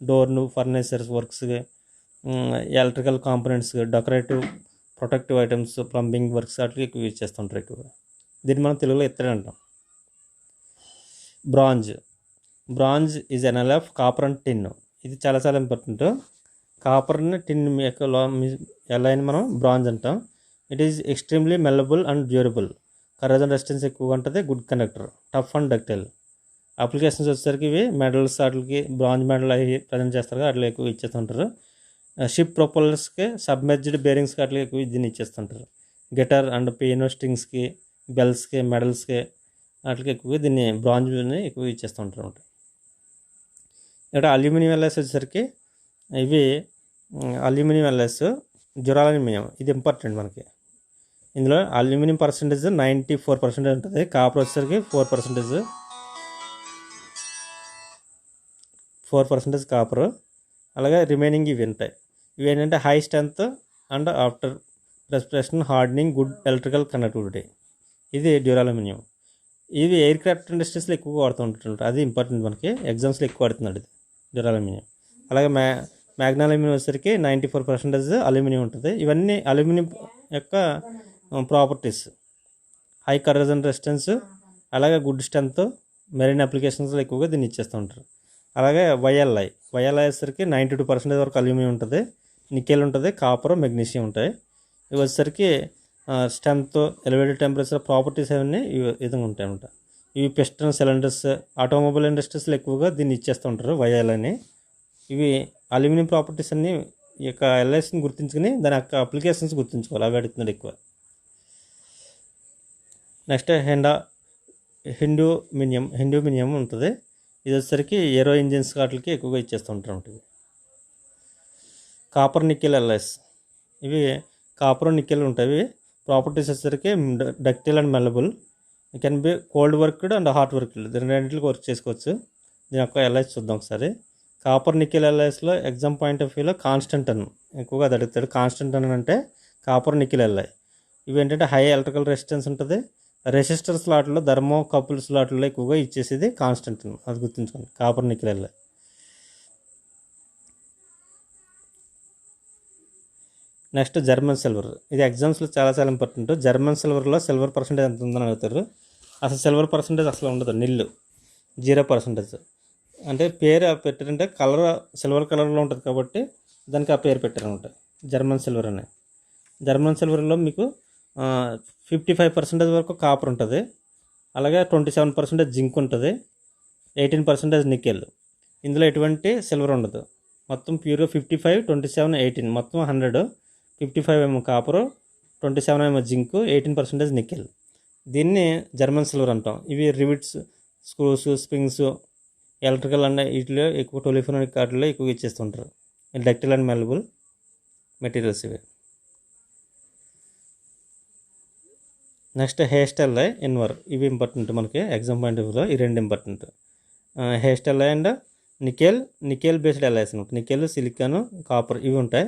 డోర్ను, furnitures works, electrical components, decorative protective items, plumbing works వాటికి ఎక్కువ యూజ్ చేస్తుంటారు ఎక్కువగా. దీన్ని మనం తెలుగులో ఇత్తడి అంటాం. Bronze is an alloy of copper and tin. ఇది చాలా చాలా ఇంపార్టెంట్. కాపర్ని టిన్ యొక్క ఎలైన్ మనం బ్రాంజ్ అంటాం. It is extremely malleable and durable. Corrosion resistance ఎక్కువగా ఉంటుంది. Good conductor, tough and ductile. Applications వచ్చేసరికి ఇవి మెడల్స్ వాటికి బ్రాంజ్ మెడల్ అవి ప్రజెంట్ చేస్తారు కదా, అట్లా ఎక్కువ ఇచ్చేస్తుంటారు. షిప్ ప్రొపల్లర్స్కి, సబ్మెర్జ్డ్ బేరింగ్స్కి అట్లా ఎక్కువ దీన్ని ఇచ్చేస్తుంటారు. గిటార్ అండ్ పియానో స్ట్రింగ్స్కి, బెల్స్కి, మెడల్స్కి వాటికి ఎక్కువగా దీన్ని బ్రాంజ్ని ఎక్కువ ఇచ్చేస్తుంటారు అనమాట. ఇక్కడ అల్యూమినియం ఎల్ఎస్ వచ్చేసరికి ఇవి అల్యూమినియం ఎల్ఎస్, డ్యూరాలూమినియం. ఇది ఇంపార్టెంట్ మనకి. ఇందులో అల్యూమినియం పర్సంటేజ్ 94% ఉంటుంది. కాపర్ వచ్చేసరికి 4% కాపర్. అలాగే రిమైనింగ్ ఇవి ఉంటాయి. ఇవి ఏంటంటే high strength and after precipitation hardening, good electrical conductivity. ఇది డ్యూరాలూమినియం. ఇవి ఎయిర్ క్రాఫ్ట్ ఇండస్ట్రీస్లో ఎక్కువగా వాడుతూ ఉంటుంటారు. అది ఇంపార్టెంట్ మనకి, ఎగ్జామ్స్లో ఎక్కువ వాడుతున్నాడు ఇది డ్యూరాలూమినియం. అలాగే మ్యాగ్నాలూమినియం వచ్చేసరికి 94% అల్యూమినియం ఉంటుంది. ఇవన్నీ అల్యూమినియం యొక్క ప్రాపర్టీస్. హై కరోజన్ రెసిస్టెన్స్, అలాగే గుడ్ స్ట్రెంత్, మెరైన్ అప్లికేషన్స్లో ఎక్కువగా దీన్ని ఇచ్చేస్తూ ఉంటారు. అలాగే వైఎల్ఐ వచ్చేసరికి 92% వరకు అల్యూమినియం ఉంటుంది. నికెల్ ఉంటుంది, కాపర్, మెగ్నీషియం ఉంటాయి. ఇవి వచ్చేసరికి స్ట్రెంత్, ఎలివేటెడ్ టెంపరేచర్ ప్రాపర్టీస్ అవన్నీ ఈ విధంగా ఉంటాయి అన్నమాట. ఇవి పిస్టన్, సిలిండర్స్, ఆటోమొబైల్ ఇండస్ట్రీస్లో ఎక్కువగా దీన్ని ఇచ్చేస్తూ ఉంటారు వైఎల్ఐని. ఇవి అల్యూమినియం ప్రాపర్టీస్ అన్ని ఈ యొక్క ఎల్ఐసిని గుర్తించుకుని దాని యొక్క అప్లికేషన్స్ గుర్తుంచుకోవాలి. అవి అడుగుతున్నాడు ఎక్కువ. నెక్స్ట్ హిండూమినియం ఉంటుంది. ఇది వచ్చేసరికి ఏరో ఇంజిన్స్ వాటికి ఎక్కువగా ఇచ్చేస్తూ ఉంటారు అన్నమాట. కాపర్ నికెల్ ఎల్ఐస్, ఇవి కాపర్ నికెల్ ఉంటాయి. ప్రాపర్టీస్ వచ్చేసరికి ductile and malleable, can be cold worked and hot worked, రెండింటికి వర్క్ చేసుకోవచ్చు. దీని యొక్క ఎల్ఐస్ చూద్దాం ఒకసారి. కాపర్ నికెల్ ఎల్ఐస్లో ఎగ్జామ్ పాయింట్ ఆఫ్ వ్యూలో కాన్స్టెంట్ అని ఎక్కువగా అది అడుగుతాడు. కాన్స్టెంట్ అని అంటే కాపర్ నికెల్ ఎల్ఐ. ఇవి ఏంటంటే హై ఎలక్ట్రికల్ రెసిస్టెన్స్ ఉంటుంది. రెసిస్టర్ స్లాట్లో, థర్మో కపుల్ స్లాట్లో ఎక్కువగా ఇచ్చేసేది కాన్స్టెంట్, అది గుర్తుంచుకోండి. Copper nickel alloy. Next German silver. ఇది ఎగ్జామ్స్లో చాలా చాలా ఇంపార్టెంట్. జర్మన్ సిల్వర్లో సిల్వర్ పర్సెంటేజ్ ఎంత ఉందని అడుగుతారు. అసలు సిల్వర్ పర్సెంటేజ్ అసలు ఉండదు, 0%. అంటే పేరు పెట్టారంటే కలర్ సిల్వర్ కలర్లో ఉంటుంది కాబట్టి దానికి ఆ పేరు పెట్టారనమాట, జర్మన్ సిల్వర్ అని. జర్మన్ సిల్వర్లో మీకు 55% వరకు కాపర్ ఉంటుంది. అలాగే 27% జింక్ ఉంటుంది. 18% నికెల్. ఇందులో ఎటువంటి సిల్వర్ ఉండదు. మొత్తం ప్యూర్ 55, 27, 18 మొత్తం 100. 55 ఏమో కాపరు, 27 ఏమో జింకు, 18% నికెల్. దీన్ని జర్మన్ సిల్వర్ అంటాం. ఇవి rivets, screws, springs, electrical and వీటిలో ఎక్కువ టెలిఫోనిక్ వాటిలో ఎక్కువ ఇచ్చేస్తుంటారు. డక్టైల్ అండ్ మెల్లబుల్ మెటీరియల్స్ ఇవి. Next hair Invar. ఇవి ఇంపార్టెంట్ మనకి ఎగ్జామ్ పాయింట్ ఆఫ్ వ్యూలో. ఈ రెండు important. Hair and nickel based alloys అనమాట. నికెల్, సిలికాన్, కాపర్ ఇవి ఉంటాయి.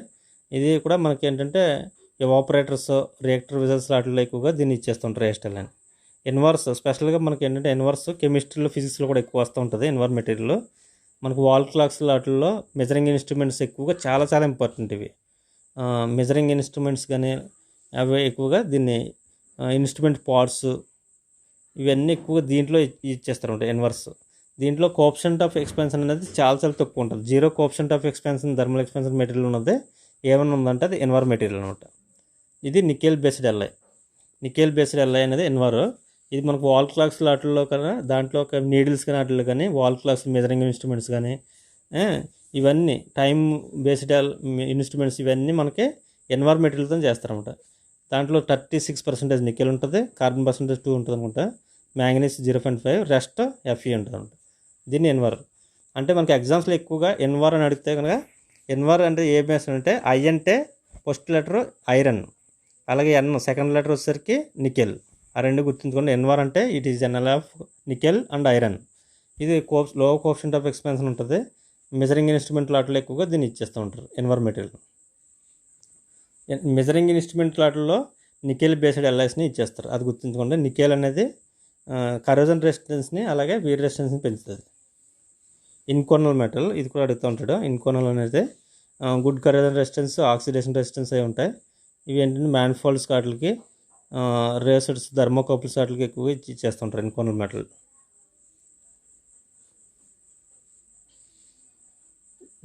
ఇది కూడా మనకి ఏంటంటే ఎవాపరేటర్స్, రియాక్టర్ విజల్స్ వాటిల్లో ఎక్కువగా దీన్ని ఇచ్చేస్తుంటారు హెయిర్ అని. ఇన్వర్స్ స్పెషల్గా మనకి ఏంటంటే ఇన్వర్స్ కెమిస్ట్రీలో, ఫిజిక్స్లో కూడా ఎక్కువ వస్తూ ఉంటుంది. ఇన్వర్ మెటీరియల్ మనకు వాల్ క్లాక్స్ వాటిల్లో మెజరింగ్ ఇన్స్ట్రుమెంట్స్ ఎక్కువగా చాలా చాలా ఇంపార్టెంట్. ఇవి మెజరింగ్ ఇన్స్ట్రుమెంట్స్ కానీ అవి ఎక్కువగా దీన్ని ఇన్స్ట్రుమెంట్ పార్ట్స్ ఇవన్నీ ఎక్కువగా దీంట్లో ఇచ్చేస్తారు ఉంటాయి ఇన్వర్స్. దీంట్లో కోఎఫిషియంట్ ఆఫ్ ఎక్స్పాన్షన్ అనేది చాలా చాలా తక్కువ ఉంటుంది. 0 coefficient of expansion thermal expansion material ఉన్నది. ఏమన్నా ఉందంటే అది ఇన్వర్ మెటీరియల్ అనమాట. ఇది nickel based alloy. Nickel based alloy అనేది ఇన్వర్. ఇది మనకు వాల్ క్లాక్స్ వాటిల్లో కన్నా దాంట్లో ఒక నీడిల్స్ కానీ వాటిల్లో కానీ వాల్ క్లాక్స్ మెజరింగ్ ఇన్స్ట్రుమెంట్స్ కానీ ఇవన్నీ టైమ్ బేస్డ్ ఇన్స్ట్రుమెంట్స్ ఇవన్నీ మనకి ఇన్వర్ మెటీరియల్తో చేస్తారన్నమాట. దాంట్లో 36% నికెల్ ఉంటుంది, కార్బన్ పర్సెంటేజ్ 2 ఉంటుంది అనుకుంటా, మ్యాంగనీస్ 0.5, రెస్ట్ Fe ఉంటుంది అనమాట. దీన్ని ఇన్వర్ అంటే మనకి ఎగ్జామ్స్లో ఎక్కువగా ఇన్వర్ అని అడిగితే కనుక ఇన్వర్ అంటే ఏ బేస్ అంటే ఐ అంటే ఫస్ట్ లెటర్ ఐరన్, అలాగే ఎన్ సెకండ్ లెటర్ వచ్చేసరికి నికెల్. ఆ రెండు గుర్తుంచుకోండి. ఎన్వర్ అంటే it is an alloy of nickel and iron. ఇది లో కోఎఫిషియంట్ ఆఫ్ ఎక్స్పాన్షన్ ఉంటుంది. మెజరింగ్ ఇన్స్ట్రుమెంట్ వాటిలో ఎక్కువగా దీన్ని ఇచ్చేస్తూ ఉంటారు ఇన్వర్ మెటీరియల్. మెజరింగ్ ఇన్స్ట్రుమెంట్ వాటిల్లో నికెల్ బేస్డ్ ఎల్ఐస్ని ఇచ్చేస్తారు, అది గుర్తుంచుకోండి. నికెల్ అనేది కరోజన్ రెసిస్టెన్స్ని అలాగే వీర్ రెసిస్టెన్స్ని పెంచుతుంది. ఇన్కోనల్ మెటల్ ఇది కూడా అడుగుతూ ఉంటాడు. ఇన్కోనల్ అనేది good corrosion resistance, oxidation resistance అవి ఉంటాయి. ఇవి ఏంటంటే మ్యాన్ఫోల్డ్స్ వాటికి, రేసర్స్, థర్మోకపుల్స్ వాటికి ఎక్కువగా ఇచ్చేస్తుంటారు ఇన్కోనల్ మెటల్.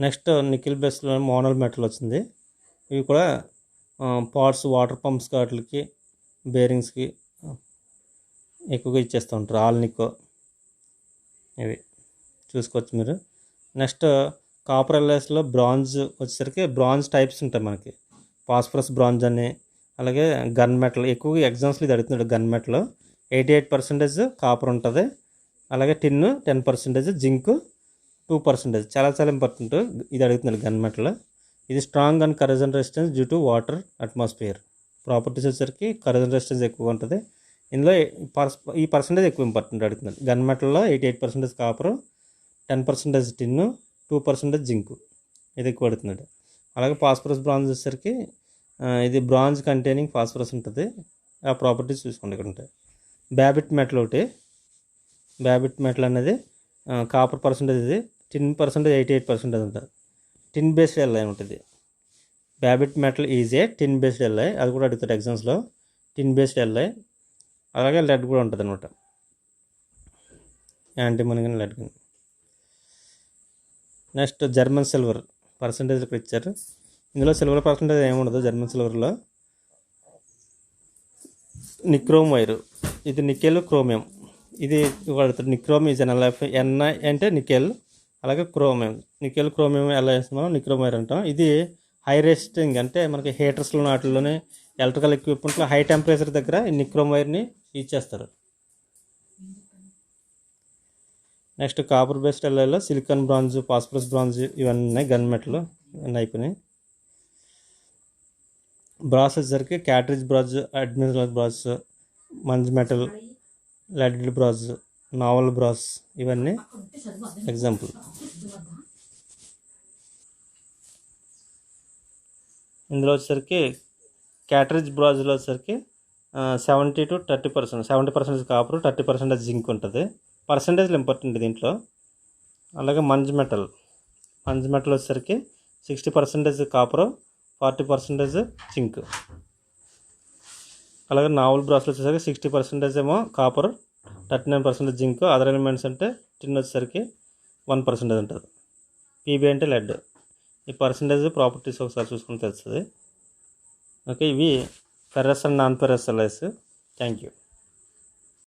నెక్స్ట్ నికెల్ బేస్లో మోనల్ మెటల్ వచ్చింది. ఇవి కూడా పార్ట్స్, వాటర్ పంప్స్ వాటికి, బేరింగ్స్కి ఎక్కువగా ఇచ్చేస్తూ ఉంటారు. ఆల్నికో ఇవి చూసుకోవచ్చు మీరు. నెక్స్ట్ కాపర్ ఎల్ఐస్లో బ్రాంజ్ వచ్చేసరికి బ్రాంజ్ టైప్స్ ఉంటాయి మనకి. ఫాస్ఫరస్ బ్రాంజ్ అని, అలాగే గన్ మెటల్. ఎక్కువగా ఎగ్జామ్స్లో ఇది అడుగుతున్నాడు. గన్ మెటల్ 88% కాపర్ ఉంటుంది. అలాగే టిన్ 10%, జింక్ 2%. చాలా చాలా ఇంపార్టెంట్ ఇది అడుగుతున్నాడు గన్ మెటల్. ఇది strong and corrosion resistance due to water atmosphere. Properties వచ్చేసరికి కరోజన్ రెసిస్టెన్స్ ఎక్కువ ఉంటుంది. ఇందులో ఈ పర్సంటేజ్ ఎక్కువ ఇంపార్టెంట్ అడుగుతున్నాడు. గన్ మెటల్లో 88% కాపరు, 10% టిన్ను, 2% జింకు. ఇది ఎక్కువ అడుగుతున్నాడు. అలాగే ఫాస్ఫరస్ బ్రాంజ్ వచ్చేసరికి ఇది బ్రాంజ్ కంటైనింగ్ ఫాస్ఫరస్ ఉంటుంది. ఆ ప్రాపర్టీస్ చూసుకోండి ఇక్కడ ఉంటాయి. బ్యాబిట్ మెటల్ ఒకటి. బ్యాబిట్ మెటల్ అనేది కాపర్ పర్సంటేజ్, ఇది టిన్ పర్సంటేజ్ 88% ఉంటుంది. టిన్ బేస్డ్ ఎల్ఐ ఉంటుంది. Babbitt metal is a tin based alloy. అది కూడా అడుగుతాడు ఎగ్జామ్స్లో. Tin based alloy. అలాగే లెడ్ కూడా ఉంటుంది అనమాట. యాంటీమనీ కానీ లెడ్ కానీ. నెక్స్ట్ జర్మన్ సిల్వర్ పర్సంటేజ్ ఇక్కడ ఇచ్చారు. ఇందులో సిల్వర్ పర్సంటేజ్ ఏముండదు జర్మన్ సిల్వర్లో. నిక్రోమ్ వైరు, ఇది నికెల్ క్రోమియం. ఇది వాడుతుంది. Nichrome is an alloy. NI అంటే నికెల్, అలాగే క్రోమియం. నికెల్ క్రోమియం ఎలా వేస్తాం మనం నిక్రోమ్ వైర్ అంటాం. ఇది హై రెసిస్టింగ్, అంటే మనకి హీటర్స్లో వాటిల్లోనే ఎలక్ట్రికల్ ఎక్విప్మెంట్లో హై టెంపరేచర్ దగ్గర ఈ నిక్రోమ్ వైర్ని ఇచ్చేస్తారు. నెక్స్ట్ కాపర్ బేస్డ్ ఎల్ఐలో సిలికాన్ బ్రాంజ్, ఫాస్ఫరస్ బ్రాంజ్ ఇవన్నీ ఉన్నాయి. గన్ మెటల్ ఇవన్నీ అయిపోయినాయి. బ్రాస్ వచ్చేసరికి cartridge brass, admiral brass, muntz metal, lead brass, naval brass ఇవన్నీ ఎగ్జాంపుల్. ఇందులో వచ్చేసరికి క్యాట్రిజ్ బ్రాజ్లో వచ్చేసరికి 70 to 30%. 70% కాపర్, 30% జింక్ ఉంటుంది. పర్సంటేజ్లు ఇంపార్టెంట్ దీంట్లో. అలాగే మంజ్ మెటల్ వచ్చేసరికి 60% కాపర్, 40% జింక్. అలాగే నావల్ బ్రాస్లో వచ్చేసరికి 60% ఏమో కాపర్, 39% జింక్. అదర్ ఎలిమెంట్స్ అంటే టిన్ వచ్చేసరికి 1% ఉంటుంది. పీబీ అంటే లెడ్. ఈ పర్సంటేజ్ ప్రాపర్టీస్ ఒకసారి చూసుకుని తెలుస్తుంది. ఓకే, ఇవి ferrous and non ferrous ఎల్ఐస్. Thank you.